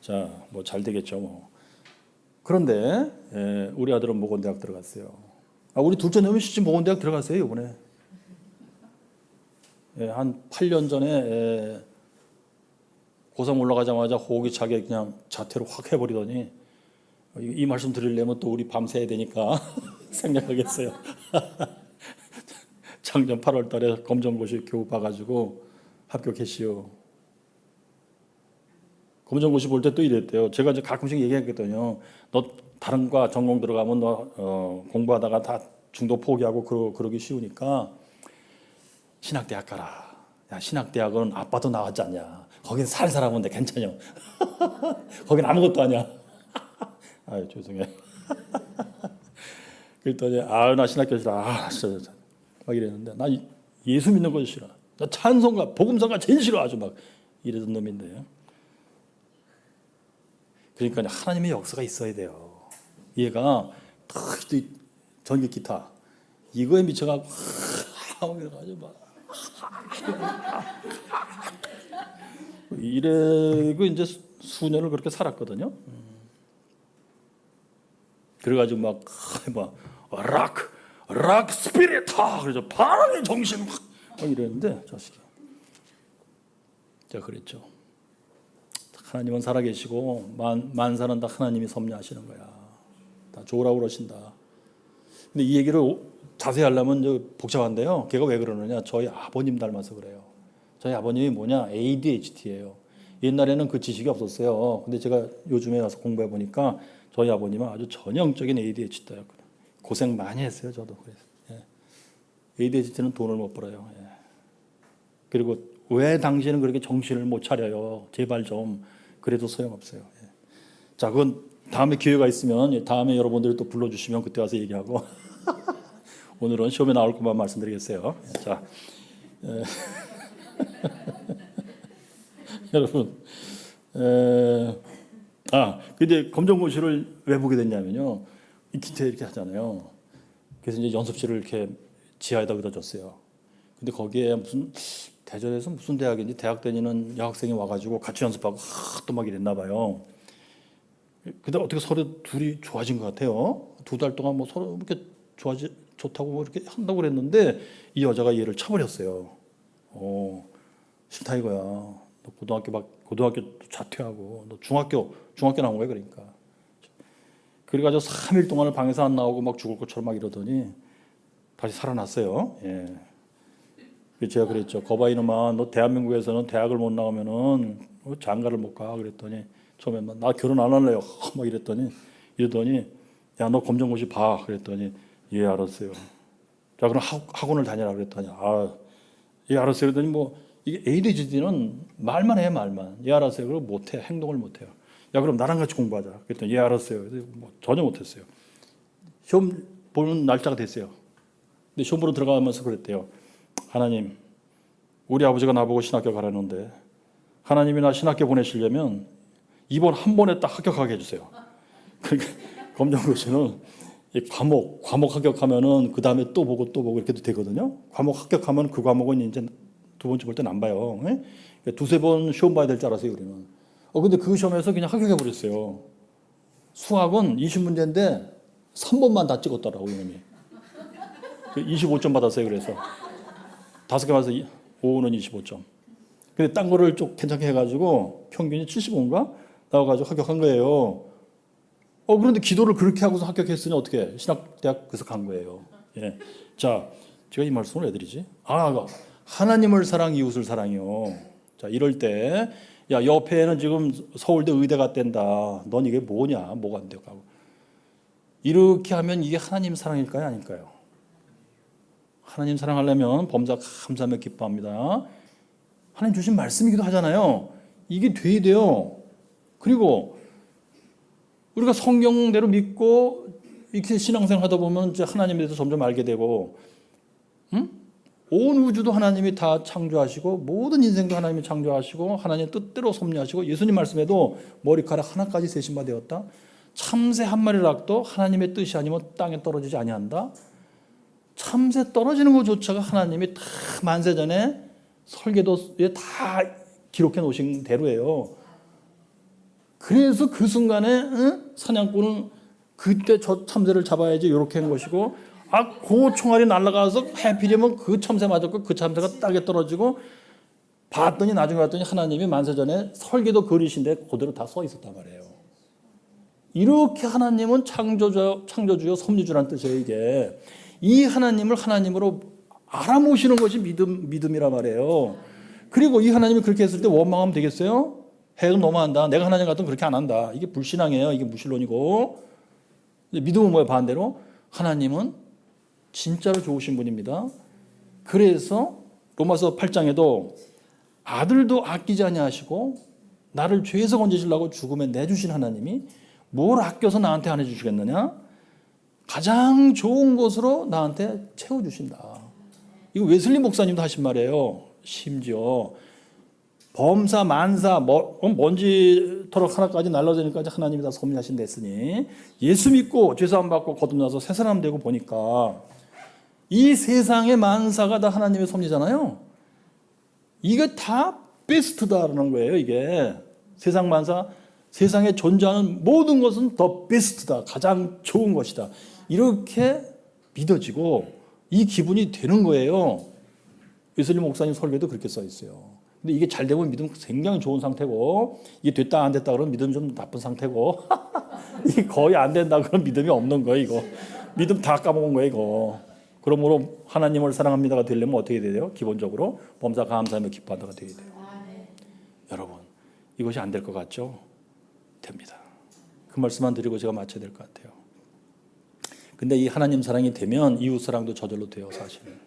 자, 뭐 잘 되겠죠, 뭐. 그런데 우리 아들은 모건대학 들어갔어요. 우리 둘째 놈이 시집 모건대학 들어갔어요, 이번에. 한 8년 전에 고3 올라가자마자 호기차게 그냥 자퇴를 확 해버리더니 이 말씀 드리려면 또 우리 밤새야 되니까 생략하겠어요. 작년 8월 달에 검정고시 교우 봐가지고 합격했시오. 검정고시 볼 때 또 이랬대요. 제가 이제 가끔씩 얘기했거든요. 너 다른 과 전공 들어가면 너 공부하다가 다 중도 포기하고 그러기 쉬우니까 신학대학 가라. 야, 신학대학은 아빠도 나왔지 않냐. 거긴 살살 하면 돼. 괜찮냐. 거긴 아무것도 아니야. 아유, 죄송해요. 그랬더니 나 신학교 싫어. 진짜 막 이랬는데 나 예수 믿는 거 싫어. 나 찬송가 복음성가 제일 싫어. 아주 막 이러던 놈인데. 그러니까 하나님의 역사가 있어야 돼요. 얘가 전기 기타 이거에 미쳐가지고 막 이래고 이제 수년을 그렇게 살았거든요. 그래가지고 막 락 스피릿하 그래서 바람의 정신 막 이랬는데 자식이 제가 그랬죠. 하나님은 살아계시고 만사는 다 하나님이 섭리하시는 거야. 다 좋으라고 그러신다. 근데 이 얘기를 자세히 하려면 복잡한데요. 걔가 왜 그러느냐. 저희 아버님 닮아서 그래요. 저희 아버님이 뭐냐. ADHD예요. 옛날에는 그 지식이 없었어요. 근데 제가 요즘에 와서 공부해 보니까 저희 아버님은 아주 전형적인 ADHD였거든요. 고생 많이 했어요. 저도 그래서. ADHD는 돈을 못 벌어요. 그리고 왜 당신은 그렇게 정신을 못 차려요? 제발 좀. 그래도 소용없어요. 자, 그건 다음에 기회가 있으면 다음에 여러분들이 또 불러주시면 그때 와서 얘기하고 오늘은 시험에 나올 것만 말씀드리겠어요. 자, 여러분, 근데 검정고시를 왜 보게 됐냐면요. 이 기태 이렇게 하잖아요. 그래서 이제 연습실을 이렇게 지하에다 갖다 줬어요. 근데 거기에 무슨 대전에서 무슨 대학인지 대학 다니는 여학생이 와가지고 같이 연습하고 또 막 이랬나 봐요. 근데 어떻게 서로 둘이 좋아진 것 같아요. 2달 동안 뭐 서로 이렇게 좋다고 뭐 이렇게 한다고 그랬는데 이 여자가 얘를 쳐버렸어요. 싫다 이거야. 너 고등학교 자퇴하고 너 중학교 나온 거야 그러니까. 그래가지고 3일 동안을 방에서 안 나오고 막 죽을 것처럼 막 이러더니 다시 살아났어요. 예. 제가 그랬죠. 거봐 이놈아, 너 대한민국에서는 대학을 못 나오면은 장가를 못 가. 그랬더니 처음에 나 결혼 안 할래요. 막 이러더니 야 너 검정고시 봐. 그랬더니 예 알았어요. 자 그럼 학원을 다니라 그랬더니 예 알았어요. 그랬더니 뭐 이게 ADHD는 말만 해 말만. 예 알았어요. 그럼 못해 행동을 못해요. 야 그럼 나랑 같이 공부하자. 그랬더니 예 알았어요. 뭐 전혀 못했어요. 시험 보는 날짜가 됐어요. 근데 시험 보러 들어가면서 그랬대요. 하나님, 우리 아버지가 나보고 신학교 가라는데 하나님이 나 신학교 보내시려면 이번 한 번에 딱 합격하게 해주세요. 그러니까 검정고시는 이 과목 합격하면은 그 다음에 또 보고 이렇게 되거든요. 과목 합격하면 그 과목은 이제 2번째 볼 때는 안 봐요. 그러니까 2-3번 시험 봐야 될 줄 알았어요, 우리는. 근데 그 시험에서 그냥 합격해 버렸어요. 수학은 20문제인데 3번만 다 찍었더라고 이놈이. 25점 받았어요. 그래서 5개 맞아서 5는 25점. 근데 딴 거를 좀 괜찮게 해가지고 평균이 75인가 나와가지고 합격한 거예요. 그런데 기도를 그렇게 하고서 합격했으니 어떻게 신학대학 그래서 간 거예요. 예. 자, 제가 이 말씀을 왜 드리지? 하나님을 사랑, 이웃을 사랑이요. 자, 이럴 때 야 옆에는 지금 서울대 의대 갔댄다. 넌 이게 뭐냐? 뭐가 안 되고. 이렇게 하면 이게 하나님 사랑일까요? 아닐까요? 하나님 사랑하려면 범사 감사하며 기뻐합니다. 하나님 주신 말씀이기도 하잖아요. 이게 돼야 돼요. 그리고 우리가 성경대로 믿고 이렇게 신앙생활 하다 보면 이제 하나님에 대해서 점점 알게 되고, 온 우주도 하나님이 다 창조하시고 모든 인생도 하나님이 창조하시고 하나님의 뜻대로 섭리하시고 예수님 말씀에도 머리카락 하나까지 세신 바 되었다. 참새 한 마리 락도 하나님의 뜻이 아니면 땅에 떨어지지 아니한다. 참새 떨어지는 것조차가 하나님이 다 만세전에 설계도에 다 기록해 놓으신 대로예요. 그래서 그 순간에 사냥꾼은 그때 저 참새를 잡아야지 이렇게 한 것이고 그 총알이 날아가서 해피리면 그 참새 맞았고 그 참새가 땅에 떨어지고 봤더니 나중에 봤더니 하나님이 만세전에 설계도 그리신데 그대로 다 써 있었단 말이에요. 이렇게 하나님은 창조주요 섭리주란 뜻이에요. 이게 이 하나님을 하나님으로 알아보시는 것이 믿음이란 말이에요. 그리고 이 하나님이 그렇게 했을 때 원망하면 되겠어요? 해은 너무한다. 내가 하나님 같으면 그렇게 안 한다. 이게 불신앙이에요. 이게 무신론이고. 믿음은 뭐예요? 반대로 하나님은 진짜로 좋으신 분입니다. 그래서 로마서 8장에도 아들도 아끼지 아니하시고 나를 죄에서 건지시려고 죽음에 내주신 하나님이 뭘 아껴서 나한테 안 해주시겠느냐? 가장 좋은 것으로 나한테 채워주신다. 이거 웨슬리 목사님도 하신 말이에요. 심지어 범사 만사 먼지터럭 하나까지 날라다니까 하나님이 다 섭리하신다 했으니 예수 믿고 죄사함 받고 거듭나서 새 사람 되고 보니까 이 세상의 만사가 다 하나님의 섭리잖아요. 이게 다 베스트다라는 거예요. 이게 세상 만사, 세상에 존재하는 모든 것은 더 베스트다. 가장 좋은 것이다. 이렇게 믿어지고 이 기분이 되는 거예요. 웨슬리 목사님 설교도 그렇게 써 있어요. 근데 이게 잘 되면 믿음 굉장히 좋은 상태고 이게 됐다 안 됐다 그러면 믿음 좀 나쁜 상태고 이게 거의 안 된다 그러면 믿음이 없는 거예요. 이거 믿음 다 까먹은 거예요. 이거. 그러므로 하나님을 사랑합니다가 되려면 어떻게 돼요? 기본적으로 범사 감사하며 기뻐한다가 되게 돼요. 여러분 이것이 안 될 것 같죠? 됩니다. 그 말씀만 드리고 제가 마쳐야 될 것 같아요. 근데 이 하나님 사랑이 되면 이웃 사랑도 저절로 돼요. 사실은.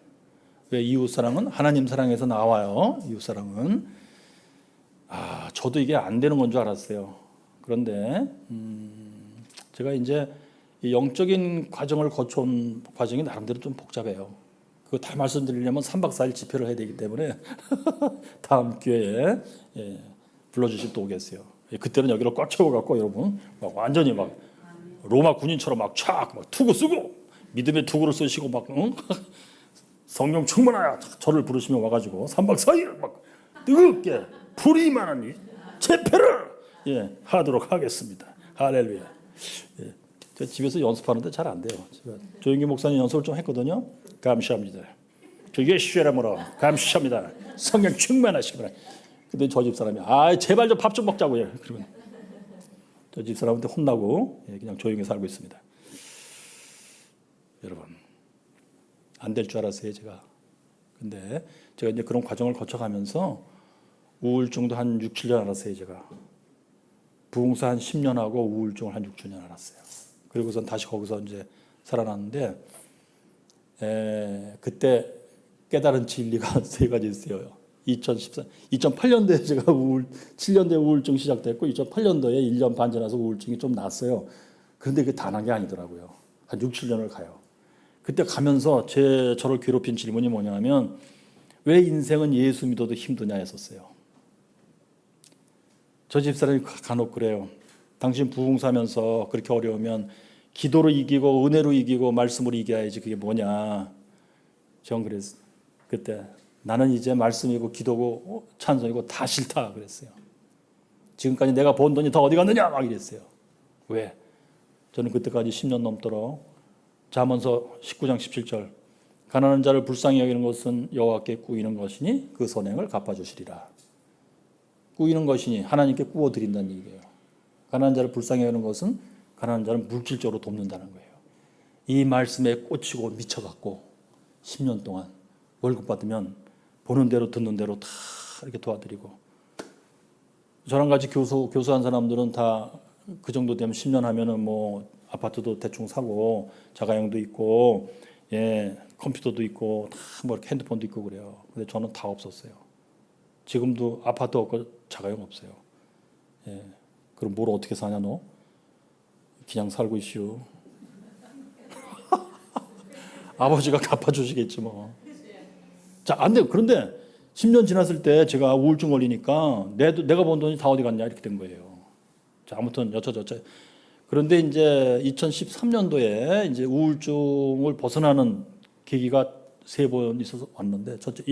왜 이웃 사랑은 하나님 사랑에서 나와요. 이웃 사랑은. 저도 이게 안 되는 건 줄 알았어요. 그런데 제가 이제 영적인 과정을 거쳐온 과정이 나름대로 좀 복잡해요. 그거 다 말씀드리려면 3박 4일 집회를 해야 되기 때문에 다음 기회에 불러주시면 또 오겠어요. 그때는 여기를 꽉 채워갖고 여러분 막 완전히 막 로마 군인처럼 막 투구 쓰고 믿음의 투구를 쓰시고 막 성령 충만하여 저를 부르시며 와가지고 3박 4일 막 뜨겁게 불이 임하는 이 집회를 하도록 하겠습니다. 할렐루야. 제가 집에서 연습하는데 잘 안 돼요. 제가 조영기 목사님 연습을 좀 했거든요. 감사합니다. 그게 쉬라므로 감사합니다. 성령 충만하시기 바랍니다. 근데 저 집사람이 제발 좀 밥 좀 먹자고요. 그러면 저 집사람한테 혼나고 그냥 조용히 살고 있습니다. 여러분, 안 될 줄 알았어요, 제가. 근데 제가 이제 그런 과정을 거쳐가면서 우울증도 한 6, 7년 알았어요, 제가. 부흥사 한 10년 하고 우울증을 한 6, 7년 알았어요. 그리고선 다시 거기서 이제 살아났는데, 그때 깨달은 진리가 세 가지 있어요. 2008년도에 제가 7년도에 우울증 시작됐고, 2008년도에 1년 반 지나서 우울증이 좀 났어요. 그런데 그게 단한 게 아니더라고요. 한 6, 7년을 가요. 그때 가면서 저를 괴롭힌 질문이 뭐냐면, 왜 인생은 예수 믿어도 힘드냐 했었어요. 저 집사람이 간혹 그래요. 당신 부흥사면서 그렇게 어려우면 기도로 이기고 은혜로 이기고 말씀으로 이겨야지 그게 뭐냐. 전 그랬어요. 그때 나는 이제 말씀이고 기도고 찬송이고 다 싫다 그랬어요. 지금까지 내가 번 돈이 다 어디 갔느냐 막 이랬어요. 왜? 저는 그때까지 10년 넘도록 잠언서 19장 17절 가난한 자를 불쌍히 여기는 것은 여호와께 꾸이는 것이니 그 선행을 갚아주시리라. 꾸이는 것이니 하나님께 꾸어드린다는 얘기예요. 가난한 자를 불쌍히 여기는 것은 가난한 자를 물질적으로 돕는다는 거예요. 이 말씀에 꽂히고 미쳐갖고 10년 동안 월급 받으면 보는 대로 듣는 대로 다 이렇게 도와드리고, 저랑 같이 교수한 사람들은 다 그 정도 되면 10년 하면은 뭐 아파트도 대충 사고 자가용도 있고 컴퓨터도 있고 다 뭐 이렇게 핸드폰도 있고 그래요. 근데 저는 다 없었어요. 지금도 아파트 없고 자가용 없어요. 그럼 뭘 어떻게 사냐 너? 그냥 살고 있슈. 아버지가 갚아주시겠지 뭐. 자, 안 돼요. 그런데 10년 지났을 때 제가 우울증 걸리니까 내가 번 돈이 다 어디 갔냐 이렇게 된 거예요. 자, 아무튼 여차저차. 그런데 이제 2013년도에 이제 우울증을 벗어나는 계기가 3번 있어서 왔는데, 첫째,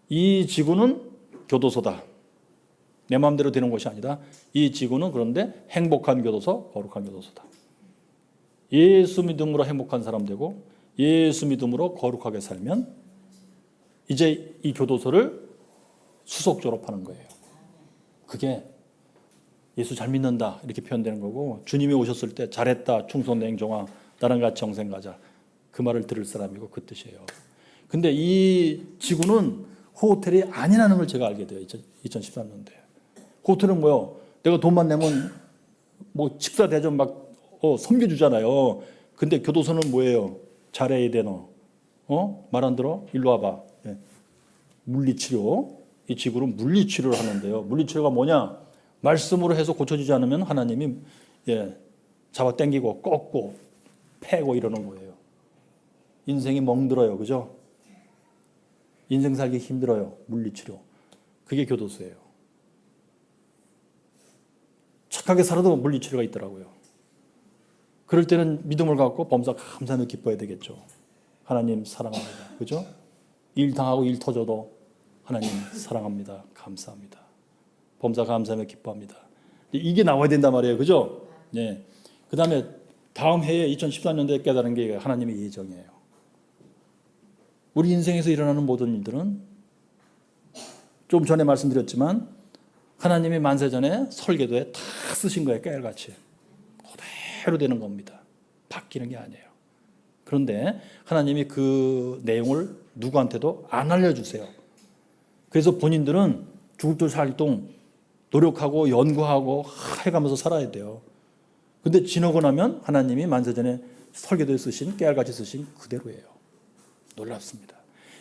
이 지구는 교도소다. 내 마음대로 되는 것이 아니다. 이 지구는 그런데 행복한 교도소, 거룩한 교도소다. 예수 믿음으로 행복한 사람 되고 예수 믿음으로 거룩하게 살면 이제 이 교도소를 수속 졸업하는 거예요. 그게 예수 잘 믿는다 이렇게 표현되는 거고, 주님이 오셨을 때 잘했다 충성된 행정아 나랑 같이 영생 가자 그 말을 들을 사람이고 그 뜻이에요. 근데 이 지구는 호텔이 아니라는 걸 제가 알게 돼요. 2013년도에. 호텔은 뭐요? 내가 돈만 내면 뭐 식사 대접 막 섬겨주잖아요. 근데 교도소는 뭐예요? 잘해야 돼 너. 말 안 들어? 일로 와봐. 물리치료. 이 지구는 물리치료를 하는데요. 물리치료가 뭐냐? 말씀으로 해서 고쳐지지 않으면 하나님이 잡아 당기고 꺾고 패고 이러는 거예요. 인생이 멍들어요. 그죠? 인생 살기 힘들어요. 물리치료. 그게 교도소예요. 착하게 살아도 물리치료가 있더라고요. 그럴 때는 믿음을 갖고 범사 감사하며 기뻐야 되겠죠. 하나님 사랑합니다. 그죠? 일 당하고 일 터져도 하나님 사랑합니다. 감사합니다. 범사 감사하며 기뻐합니다. 이게 나와야 된단 말이에요. 그죠? 네. 그 다음에 다음 해에 2014년도에 깨달은 게 하나님의 예정이에요. 우리 인생에서 일어나는 모든 일들은 좀 전에 말씀드렸지만 하나님이 만세전에 설계도에 다 쓰신 거예요. 깨알같이. 그대로 되는 겁니다. 바뀌는 게 아니에요. 그런데 하나님이 그 내용을 누구한테도 안 알려주세요. 그래서 본인들은 죽을 듯 살 동 노력하고 연구하고 해가면서 살아야 돼요. 근데 지나고 나면 하나님이 만세전에 설계도에 쓰신 깨알같이 쓰신 그대로예요. 놀랍습니다.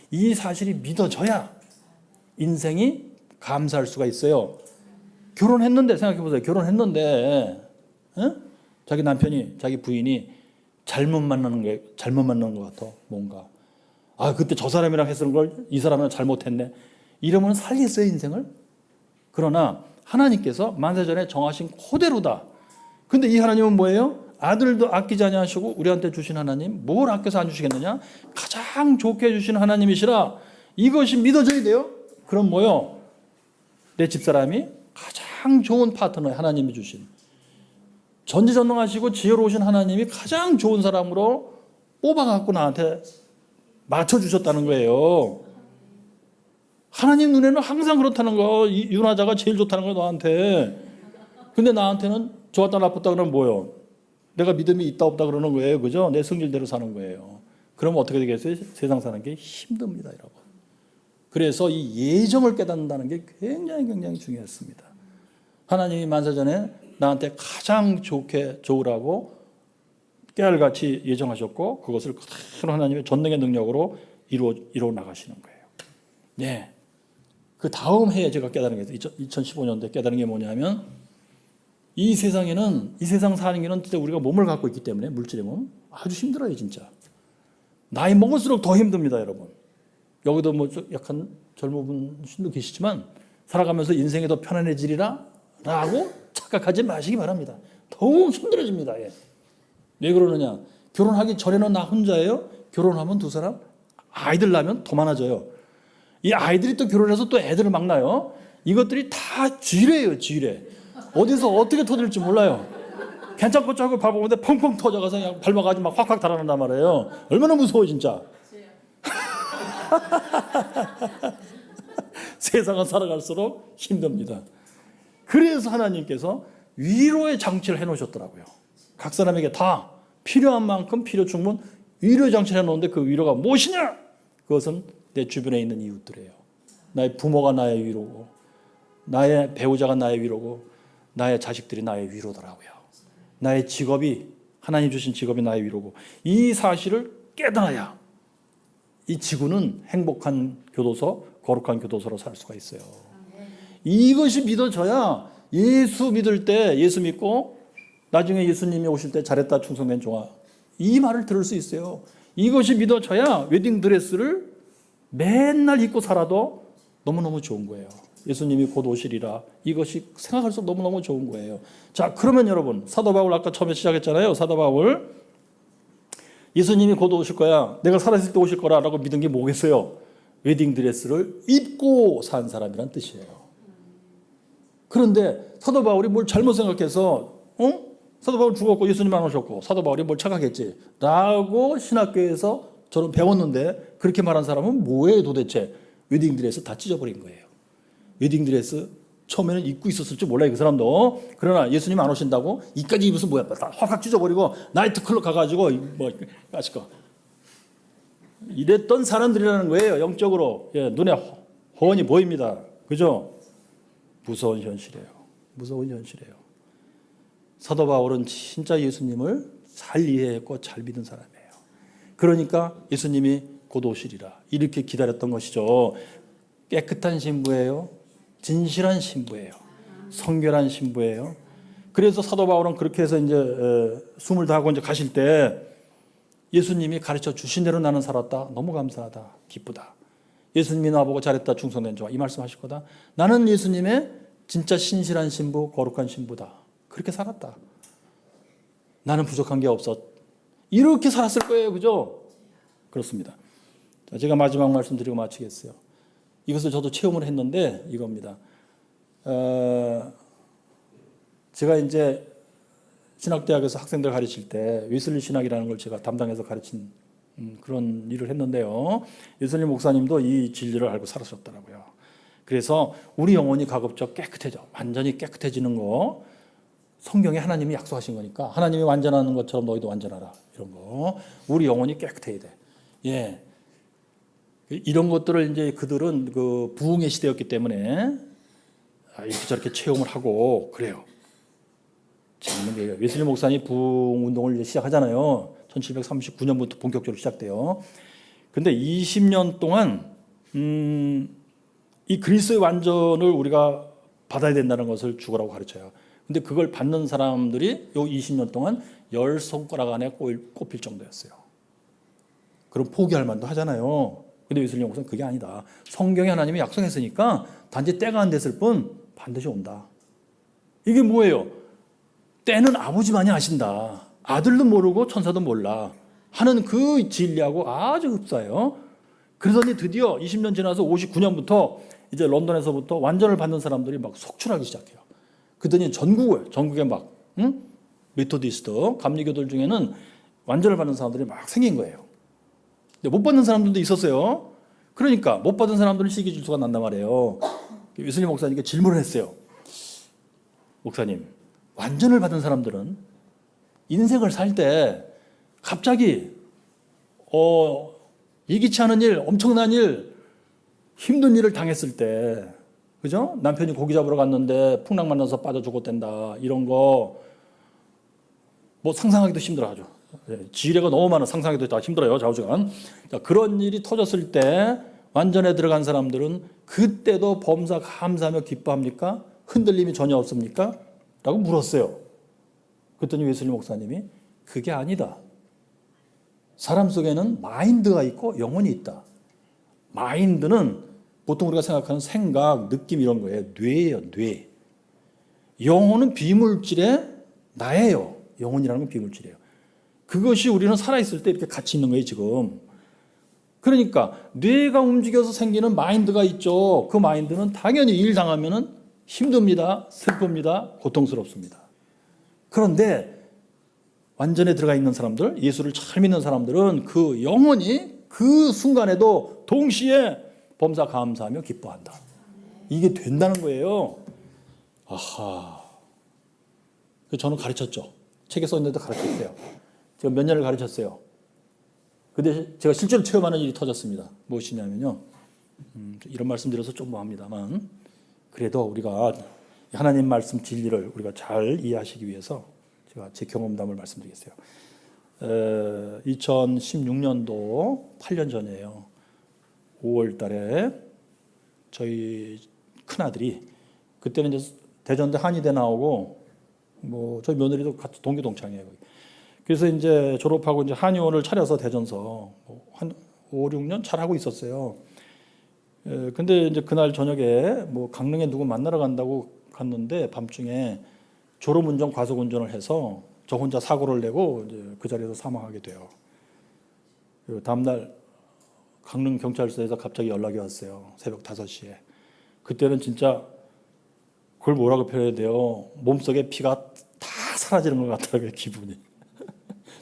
이 사실이 믿어져야 인생이 감사할 수가 있어요. 결혼했는데 생각해보세요. 결혼했는데 자기 남편이 자기 부인이 잘못 만나는 것 같아. 뭔가 그때 저 사람이랑 했던 걸 이 사람은 잘못했네. 이러면 살겠어요 인생을? 그러나 하나님께서 만세전에 정하신 그대로다. 근데 이 하나님은 뭐예요? 아들도 아끼지 아니하시고 우리한테 주신 하나님 뭘 아껴서 안 주시겠느냐? 가장 좋게 주신 하나님이시라. 이것이 믿어져야 돼요. 그럼 뭐요? 내 집사람이 가장 좋은 파트너, 하나님이 주신, 전지전능하시고 지혜로우신 하나님이 가장 좋은 사람으로 뽑아갖고 나한테 맞춰주셨다는 거예요. 하나님 눈에는 항상 그렇다는 거. 윤화자가 제일 좋다는 거예요, 너한테. 근데 나한테는 좋았다 나빴다 그러면 뭐예요? 내가 믿음이 있다 없다 그러는 거예요. 그죠? 내 성질대로 사는 거예요. 그러면 어떻게 되겠어요? 세상 사는 게 힘듭니다, 여러분. 그래서 이 예정을 깨닫는다는 게 굉장히 중요했습니다. 하나님이 만세전에 나한테 가장 좋게 좋으라고 깨알같이 예정하셨고 그것을 그대로 하나님의 전능의 능력으로 이루어 나가시는 거예요. 네. 그 다음 해에 제가 깨달은 게 2015년도에 깨달은 게 뭐냐면 이 세상에는, 이 세상 사는 게는 진짜 우리가 몸을 갖고 있기 때문에, 물질의 몸 아주 힘들어요, 진짜. 나이 먹을수록 더 힘듭니다, 여러분. 여기도 뭐 약간 젊은 분도 계시지만 살아가면서 인생이 더 편안해지리라 라고 착각하지 마시기 바랍니다. 더욱 힘들어집니다. 예. 왜 그러느냐? 결혼하기 전에는 나 혼자예요. 결혼하면 두 사람, 아이들 낳으면 더 많아져요. 이 아이들이 또 결혼해서 또 애들을 막 낳아요. 이것들이 다 쥐래예요, 쥐래. 어디서 어떻게 터질지 몰라요. 괜찮고짜 하고 밟아보는데 펑펑 터져가서 그냥 밟아가지고 막 확확 달아난단 말이에요. 얼마나 무서워 진짜. 세상은 살아갈수록 힘듭니다. 그래서 하나님께서 위로의 장치를 해놓으셨더라고요. 각 사람에게 다 필요한 만큼 필요 충분 위로의 장치를 해놓는데 그 위로가 무엇이냐? 그것은 내 주변에 있는 이웃들이에요. 나의 부모가 나의 위로고, 나의 배우자가 나의 위로고, 나의 자식들이 나의 위로더라고요. 나의 직업이, 하나님 주신 직업이 나의 위로고, 이 사실을 깨달아야 이 지구는 행복한 교도소, 거룩한 교도소로 살 수가 있어요. 이것이 믿어져야 예수 믿을 때, 예수 믿고 나중에 예수님이 오실 때 잘했다 충성된 종아, 이 말을 들을 수 있어요. 이것이 믿어져야 웨딩드레스를 맨날 입고 살아도 너무너무 좋은 거예요. 예수님이 곧 오시리라. 이것이 생각할수록 너무너무 좋은 거예요. 자, 그러면 여러분, 사도 바울 아까 처음에 시작했잖아요. 사도 바울. 예수님이 곧 오실 거야. 내가 살아있을 때 오실 거라고 믿은 게 뭐겠어요? 웨딩드레스를 입고 산 사람이란 뜻이에요. 그런데 사도 바울이 뭘 잘못 생각해서 사도 바울 죽었고 예수님 안 오셨고 사도 바울이 뭘 착각했지 라고 신학교에서 저는 배웠는데 그렇게 말한 사람은 뭐예요 도대체? 웨딩드레스 다 찢어버린 거예요. 웨딩드레스 처음에는 입고 있었을 줄 몰라요 그 사람도. 그러나 예수님 안 오신다고 이까지 입어서 뭐야 다 확 찢어버리고 나이트클럽 가가지고 뭐 아시까 이랬던 사람들이라는 거예요. 영적으로. 예, 눈에 훤히 보입니다. 그죠? 무서운 현실이에요. 무서운 현실이에요. 사도 바울은 진짜 예수님을 잘 이해했고 잘 믿은 사람이에요. 그러니까 예수님이 곧 오시리라 이렇게 기다렸던 것이죠. 깨끗한 신부예요. 진실한 신부예요. 성결한 신부예요. 그래서 사도 바울은 그렇게 해서 이제 숨을 다하고 이제 가실 때 예수님이 가르쳐 주신 대로 나는 살았다. 너무 감사하다. 기쁘다. 예수님이 나보고 잘했다. 충성된 자와 이 말씀하실 거다. 나는 예수님의 진짜 신실한 신부, 거룩한 신부다. 그렇게 살았다. 나는 부족한 게 없었. 이렇게 살았을 거예요. 그죠? 그렇습니다. 자, 제가 마지막 말씀드리고 마치겠어요. 이것을 저도 체험을 했는데 이겁니다. 제가 이제 신학대학에서 학생들 가르칠 때 웨슬리 신학이라는 걸 제가 담당해서 가르친 그런 일을 했는데요. 웨슬리 목사님도 이 진리를 알고 살았었더라고요. 그래서 우리 영혼이 가급적 깨끗해져. 완전히 깨끗해지는 거. 성경에 하나님이 약속하신 거니까 하나님이 완전하는 것처럼 너희도 완전하라. 이런 거. 우리 영혼이 깨끗해야 돼. 예. 이런 것들을 이제 그들은 그 부흥의 시대였기 때문에 이렇게 저렇게 체험을 하고 그래요. 재밌는 게 웨슬리 목사님 부흥 운동을 시작하잖아요. 1739년부터 본격적으로 시작돼요. 근데 20년 동안 이 그리스도의 완전을 우리가 받아야 된다는 것을 죽으라고 가르쳐요. 근데 그걸 받는 사람들이 요 20년 동안 10손가락 안에 꼽힐 정도였어요. 그럼 포기할 만도 하잖아요. 근데 웨슬리 목사는 그게 아니다. 성경에 하나님이 약속했으니까 단지 때가 안 됐을 뿐 반드시 온다. 이게 뭐예요? 때는 아버지만이 아신다. 아들도 모르고 천사도 몰라 하는 그 진리하고 아주 흡사해요. 그러더니 드디어 20년 지나서 59년부터 이제 런던에서부터 완전을 받는 사람들이 막 속출하기 시작해요. 그러더니 전국에 막 메토디스트 감리교들 중에는 완전을 받는 사람들이 막 생긴 거예요. 근데 못 받는 사람들도 있었어요. 그러니까 못 받은 사람들은 시기 질투가 난단 말이에요. 웨슬리 목사님께 질문을 했어요. 목사님, 완전을 받은 사람들은 인생을 살 때 갑자기 예기치 않은 일, 엄청난 일, 힘든 일을 당했을 때, 그죠? 남편이 고기 잡으러 갔는데 풍랑 만나서 빠져 죽었댄다. 이런 거 뭐 상상하기도 힘들어하죠. 지뢰가 너무 많아 상상하기도 다 힘들어요. 좌우지간. 그런 일이 터졌을 때 완전에 들어간 사람들은 그때도 범사 감사하며 기뻐합니까? 흔들림이 전혀 없습니까? 라고 물었어요. 그랬더니 웨슬리 목사님이 그게 아니다. 사람 속에는 마인드가 있고 영혼이 있다. 마인드는 보통 우리가 생각하는 생각, 느낌 이런 거예요. 뇌예요, 뇌. 영혼은 비물질의 나예요. 영혼이라는 건 비물질이에요. 그것이 우리는 살아있을 때 이렇게 같이 있는 거예요, 지금. 그러니까 뇌가 움직여서 생기는 마인드가 있죠. 그 마인드는 당연히 일 당하면은 힘듭니다. 슬픕니다. 고통스럽습니다. 그런데 완전에 들어가 있는 사람들, 예수를 잘 믿는 사람들은 그 영혼이 그 순간에도 동시에 범사 감사하며 기뻐한다. 이게 된다는 거예요. 아하. 저는 가르쳤죠. 책에 써있는데도 가르쳤어요. 제가 몇 년을 가르쳤어요. 근데 제가 실제로 체험하는 일이 터졌습니다. 무엇이냐면요. 이런 말씀 드려서 좀 뭐합니다만 그래도 우리가 하나님 말씀 진리를 우리가 잘 이해하시기 위해서 제가 제 경험담을 말씀드리겠어요. 2016년도 8년 전이에요. 5월 달에 저희 큰아들이 그때는 이제 대전대 한의대 나오고 뭐 저희 며느리도 같이 동기 동창이에요. 그래서 이제 졸업하고 이제 한의원을 차려서 대전서 한 5, 6년 잘하고 있었어요. 근데 이제 그날 저녁에 뭐 강릉에 누구 만나러 간다고 갔는데 밤중에 졸음운전, 과속운전을 해서 저 혼자 사고를 내고 이제 그 자리에서 사망하게 돼요. 다음날 강릉 경찰서에서 갑자기 연락이 왔어요. 새벽 5시에. 그때는 진짜 그걸 뭐라고 표현해야 돼요? 몸속에 피가 다 사라지는 것 같더라고요, 기분이.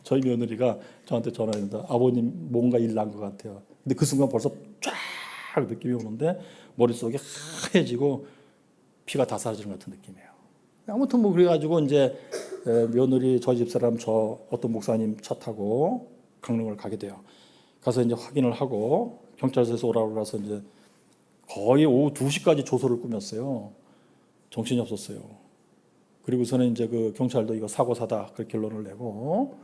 저희 며느리가 저한테 전화했는데 아버님 뭔가 일 난 것 같아요. 근데 그 순간 벌써 쫙 느낌이 오는데 머릿속이 하얘지고 피가 다 사라지는 것 같은 느낌이에요. 아무튼 뭐 그래가지고 이제 며느리 저희 집사람 저 어떤 목사님 차 타고 강릉을 가게 돼요. 가서 이제 확인을 하고 경찰서에서 오라고 그래서 이제 거의 오후 2시까지 조소를 꾸몄어요. 정신이 없었어요. 그리고서는 이제 그 경찰도 이거 사고사다 그 결론을 내고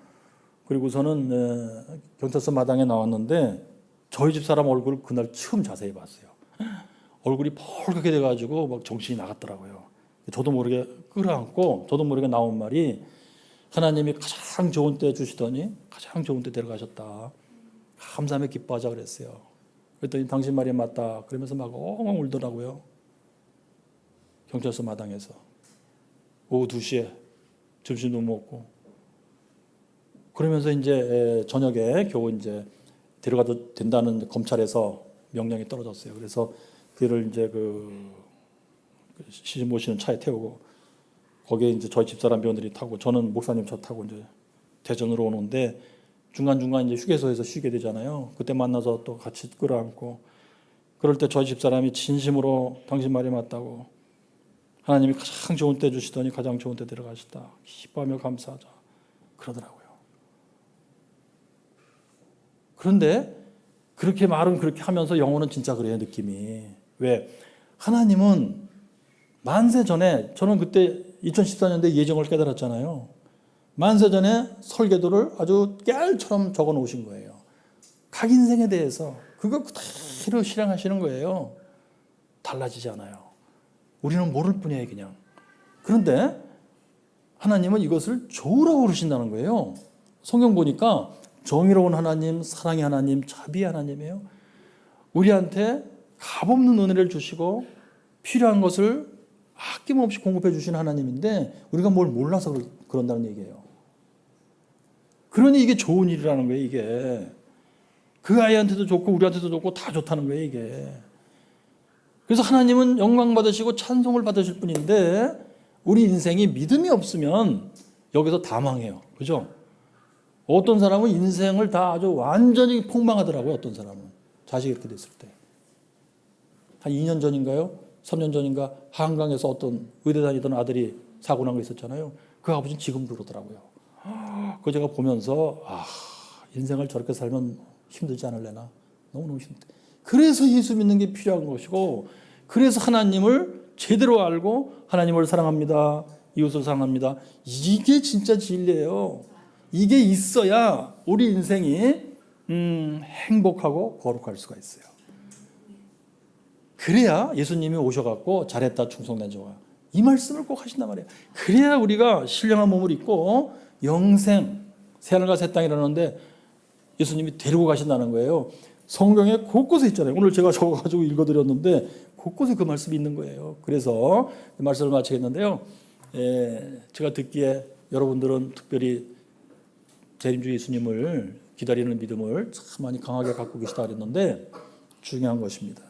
그리고서는 경찰서 마당에 나왔는데 저희 집사람 얼굴을 그날 처음 자세히 봤어요. 얼굴이 펄겋게 돼가지고 막 정신이 나갔더라고요. 저도 모르게 끌어안고 저도 모르게 나온 말이 하나님이 가장 좋은 때 주시더니 가장 좋은 때 데려가셨다. 감사하며 기뻐하자 그랬어요. 그랬더니 당신 말이 맞다 그러면서 막 엉엉 울더라고요. 경찰서 마당에서 오후 2시에 점심도 먹고 그러면서 이제 저녁에 겨우 이제 데려가도 된다는 검찰에서 명령이 떨어졌어요. 그래서 그를 이제 그 시집 모시는 차에 태우고 거기에 이제 저희 집사람 며느리 타고 저는 목사님 차 타고 이제 대전으로 오는데 중간중간 이제 휴게소에서 쉬게 되잖아요. 그때 만나서 또 같이 끌어안고 그럴 때 저희 집사람이 진심으로 당신 말이 맞다고 하나님이 가장 좋은 때 주시더니 가장 좋은 때 데려가셨다. 기뻐하며 감사하자. 그러더라고요. 그런데 그렇게 말은 그렇게 하면서 영혼은 진짜 그래요, 느낌이. 왜? 하나님은 만세 전에 저는 그때 2014년도에 예정을 깨달았잖아요. 만세 전에 설계도를 아주 깨알처럼 적어 놓으신 거예요. 각 인생에 대해서 그거 그대로 실행하시는 거예요. 달라지지 않아요. 우리는 모를 뿐이에요, 그냥. 그런데 하나님은 이것을 좋으라고 그러신다는 거예요. 성경 보니까 정의로운 하나님, 사랑의 하나님, 자비의 하나님이에요. 우리한테 값없는 은혜를 주시고 필요한 것을 아낌없이 공급해 주신 하나님인데 우리가 뭘 몰라서 그런다는 얘기예요. 그러니 이게 좋은 일이라는 거예요. 이게 그 아이한테도 좋고 우리한테도 좋고 다 좋다는 거예요. 이게. 그래서 하나님은 영광 받으시고 찬송을 받으실 분인데 우리 인생이 믿음이 없으면 여기서 다 망해요. 그죠? 어떤 사람은 인생을 다 아주 완전히 폭망하더라고요. 어떤 사람은 자식이 이렇게 됐을 때. 한 2년 전인가요? 3년 전인가 한강에서 어떤 의대 다니던 아들이 사고 난 거 있었잖아요. 그 아버지는 지금도 그러더라고요. 그거 제가 보면서 인생을 저렇게 살면 힘들지 않을래나? 너무너무 힘들다. 그래서 예수 믿는 게 필요한 것이고, 그래서 하나님을 제대로 알고 하나님을 사랑합니다. 이웃을 사랑합니다. 이게 진짜 진리예요. 이게 있어야 우리 인생이 행복하고 거룩할 수가 있어요. 그래야 예수님이 오셔갖고 잘했다 충성된 자가 이 말씀을 꼭 하신단 말이에요. 그래야 우리가 신령한 몸을 입고 영생 새하늘과 새 땅이라는데 예수님이 데리고 가신다는 거예요. 성경에 곳곳에 있잖아요. 오늘 제가 적어가지고 읽어드렸는데 곳곳에 그 말씀이 있는 거예요. 그래서 말씀을 마치겠는데요. 제가 듣기에 여러분들은 특별히 재림주 예수님을 기다리는 믿음을 참 많이 강하게 갖고 계시다 그랬는데 중요한 것입니다.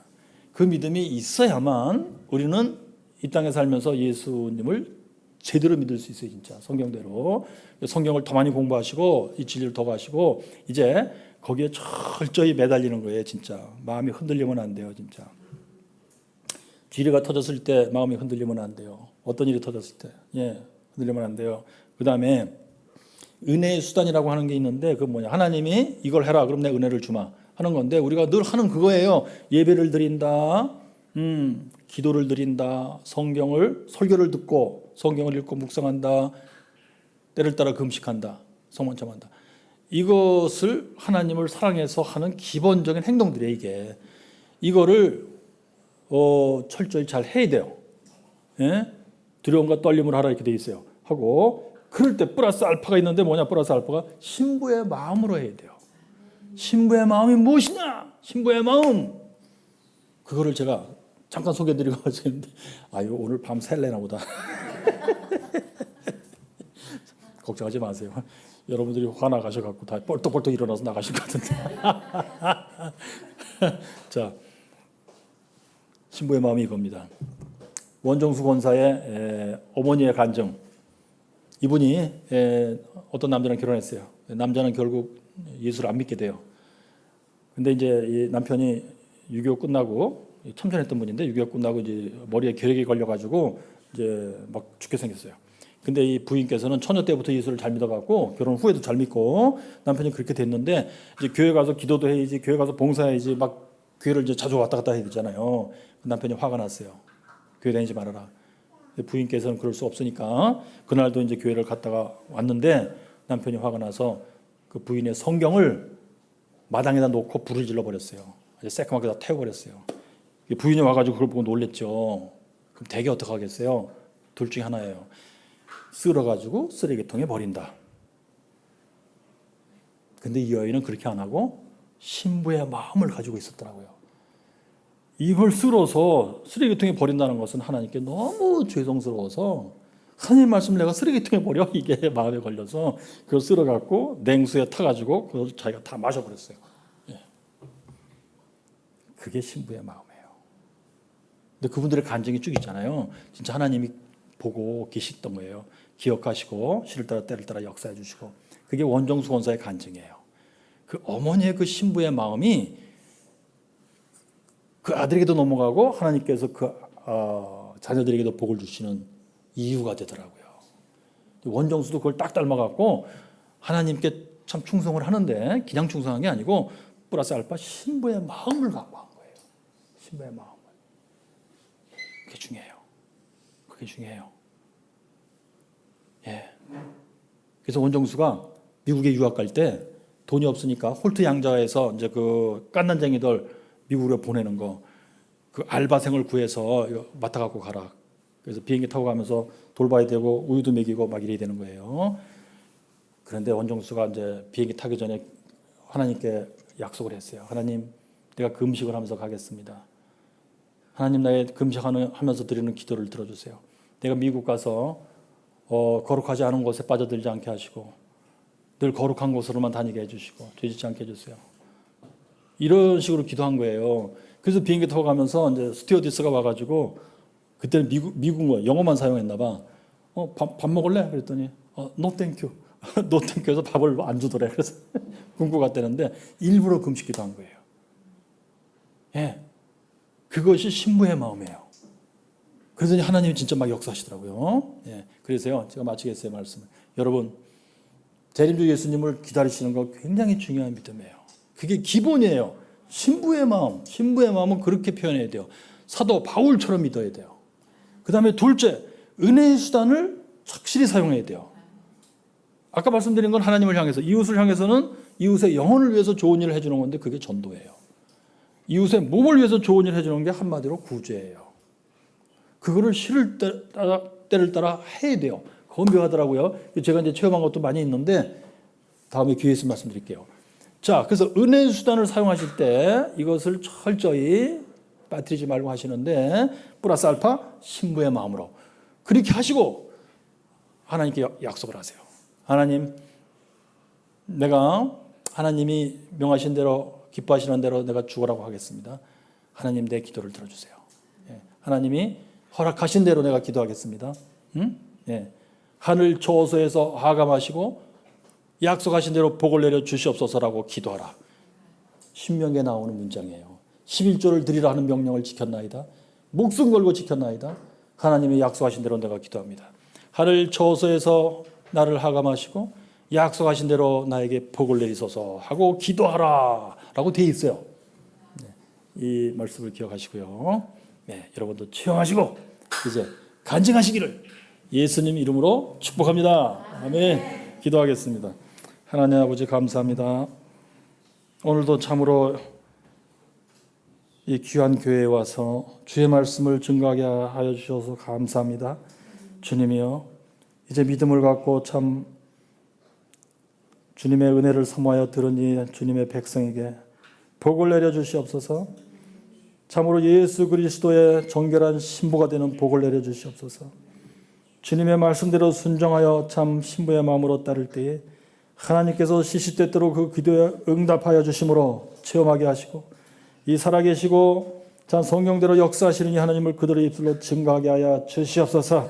그 믿음이 있어야만 우리는 이 땅에 살면서 예수님을 제대로 믿을 수 있어요. 진짜 성경대로. 성경을 더 많이 공부하시고 이 진리를 더 가시고 이제 거기에 철저히 매달리는 거예요. 진짜 마음이 흔들리면 안 돼요. 진짜 지뢰가 터졌을 때 마음이 흔들리면 안 돼요. 어떤 일이 터졌을 때 흔들리면 안 돼요. 그 다음에 은혜의 수단이라고 하는 게 있는데 그 뭐냐, 하나님이 이걸 해라 그럼 내 은혜를 주마 하는 건데 우리가 늘 하는 그거예요. 예배를 드린다, 기도를 드린다, 설교를 듣고 성경을 읽고 묵상한다, 때를 따라 금식한다, 성만참한다. 이것을 하나님을 사랑해서 하는 기본적인 행동들이에요. 이거를 철저히 잘 해야 돼요. 두려움과 떨림을 하라 이렇게 돼 있어요. 하고 그럴 때 플러스 알파가 있는데 뭐냐, 플러스 알파가 신부의 마음으로 해야 돼요. 신부의 마음이 무엇이냐? 신부의 마음. 그거를 제가 잠깐 소개해드리고 왔는데 오늘 밤 셀래나 보다. 걱정하지 마세요. 여러분들이 화나 가셔갖고 다 뻘떡뻘떡 일어나서 나가실 것 같은데. 자, 신부의 마음이 이겁니다. 원정수 권사의 어머니의 간증. 이분이 어떤 남자랑 결혼했어요. 남자는 결국 예수를 안 믿게 돼요. 근데 이제 이 남편이 6.25 끝나고 참전했던 분인데 6.25 끝나고 이제 머리에 결핵이 걸려가지고 이제 막 죽게 생겼어요. 근데 이 부인께서는 처녀 때부터 예수를 잘 믿어갖고 결혼 후에도 잘 믿고 남편이 그렇게 됐는데 이제 교회 가서 기도도 해야지, 교회 가서 봉사해야지, 막 교회를 이제 자주 왔다 갔다 해야 되잖아요. 남편이 화가 났어요. 교회 다니지 말아라. 부인께서는 그럴 수 없으니까 그날도 이제 교회를 갔다가 왔는데 남편이 화가 나서 그 부인의 성경을 마당에다 놓고 불을 질러 버렸어요. 새까맣게 다 태워버렸어요. 부인이 와가지고 그걸 보고 놀랬죠. 그럼 대개 어떻게 하겠어요? 둘 중에 하나예요. 쓸어가지고 쓰레기통에 버린다. 근데 이 여인은 그렇게 안 하고 신부의 마음을 가지고 있었더라고요. 이걸 쓸어서 쓰레기통에 버린다는 것은 하나님께 너무 죄송스러워서 하나님 말씀 내가 쓰레기통에 버려? 이게 마음에 걸려서 그걸 쓸어갖고 냉수에 타가지고 그걸 자기가 다 마셔버렸어요. 그게 신부의 마음이에요. 근데 그분들의 간증이 쭉 있잖아요. 진짜 하나님이 보고 계시던 거예요. 기억하시고 시를 따라 때를 따라 역사해 주시고. 그게 원정수 권사의 간증이에요. 그 어머니의 그 신부의 마음이 그 아들에게도 넘어가고 하나님께서 그 자녀들에게도 복을 주시는 이유가 되더라고요. 원정수도 그걸 딱 닮아갖고 하나님께 참 충성을 하는데 그냥 충성한 게 아니고 플러스 알파 신부의 마음을 갖고 한 거예요. 신부의 마음을. 그게 중요해요. 그게 중요해요. 그래서 원정수가 미국에 유학 갈 때 돈이 없으니까 홀트 양자에서 이제 그 깐난쟁이들 미국으로 보내는 거, 그 알바생을 구해서 맡아갖고 가라. 그래서 비행기 타고 가면서 돌봐야 되고 우유도 먹이고 막 이래야 되는 거예요. 그런데 원정수가 이제 비행기 타기 전에 하나님께 약속을 했어요. 하나님, 내가 금식을 하면서 가겠습니다. 하나님, 나의 금식하면서 드리는 기도를 들어주세요. 내가 미국 가서 거룩하지 않은 곳에 빠져들지 않게 하시고 늘 거룩한 곳으로만 다니게 해주시고 죄짓지 않게 해주세요. 이런 식으로 기도한 거예요. 그래서 비행기 타고 가면서 이제 스튜어디스가 와가지고 그때는 미국어 영어만 사용했나 봐. 밥 먹을래? 그랬더니 no thank you. no thank you에서 밥을 안 주더래. 그래서 굶고 갔다는데 일부러 금식 기도한 거예요. 예, 그것이 신부의 마음이에요. 그러더니 하나님이 진짜 막 역사하시더라고요. 예, 그래서요 제가 마치겠어요 말씀을. 여러분 재림주 예수님을 기다리시는 거 굉장히 중요한 믿음이에요. 그게 기본이에요. 신부의 마음은 그렇게 표현해야 돼요. 사도 바울처럼 믿어야 돼요. 그 다음에 둘째, 은혜의 수단을 착실히 사용해야 돼요. 아까 말씀드린 건 하나님을 향해서, 이웃을 향해서는 이웃의 영혼을 위해서 좋은 일을 해주는 건데 그게 전도예요. 이웃의 몸을 위해서 좋은 일을 해주는 게 한마디로 구제예요. 그거를 시를 때를 따라 해야 돼요. 건배하더라고요. 제가 이제 체험한 것도 많이 있는데 다음에 기회에서 말씀드릴게요. 자, 그래서 은혜의 수단을 사용하실 때 이것을 철저히 빠뜨리지 말고 하시는데 플러스 알파 신부의 마음으로 그렇게 하시고 하나님께 약속을 하세요. 하나님, 내가 하나님이 명하신 대로 기뻐하시는 대로 내가 죽으라고 하겠습니다. 하나님 내 기도를 들어주세요. 예, 하나님이 허락하신 대로 내가 기도하겠습니다. 예, 하늘 초소에서 하감하시고 약속하신 대로 복을 내려 주시옵소서라고 기도하라. 신명기에 나오는 문장이에요. 11조를 드리라 하는 명령을 지켰나이다. 목숨 걸고 지켰나이다. 하나님이 약속하신 대로 내가 기도합니다. 하늘 초소에서 나를 하감하시고 약속하신 대로 나에게 복을 내리소서 하고 기도하라 라고 되어 있어요. 이 말씀을 기억하시고요. 네, 여러분도 체험하시고 이제 간증하시기를 예수님 이름으로 축복합니다. 아멘. 기도하겠습니다. 하나님 아버지 감사합니다. 오늘도 참으로 이 귀한 교회에 와서 주의 말씀을 증거하게 하여 주셔서 감사합니다. 주님이여, 이제 믿음을 갖고 참 주님의 은혜를 사모하여 들은 이 주님의 백성에게 복을 내려 주시옵소서. 참으로 예수 그리스도의 정결한 신부가 되는 복을 내려 주시옵소서. 주님의 말씀대로 순종하여 참 신부의 마음으로 따를 때에 하나님께서 시시때때로 그 기도에 응답하여 주심으로 체험하게 하시고 이 살아계시고 참 성경대로 역사하시는 이 하나님을 그들의 입술로 증거하게 하여 주시옵소서.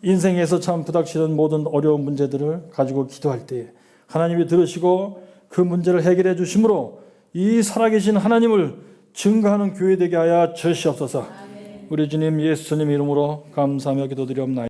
인생에서 참 부닥치는 모든 어려운 문제들을 가지고 기도할 때에 하나님이 들으시고 그 문제를 해결해 주심으로 이 살아계신 하나님을 증거하는 교회 되게 하여 주시옵소서. 우리 주님 예수님 이름으로 감사하며 기도드리옵나이다.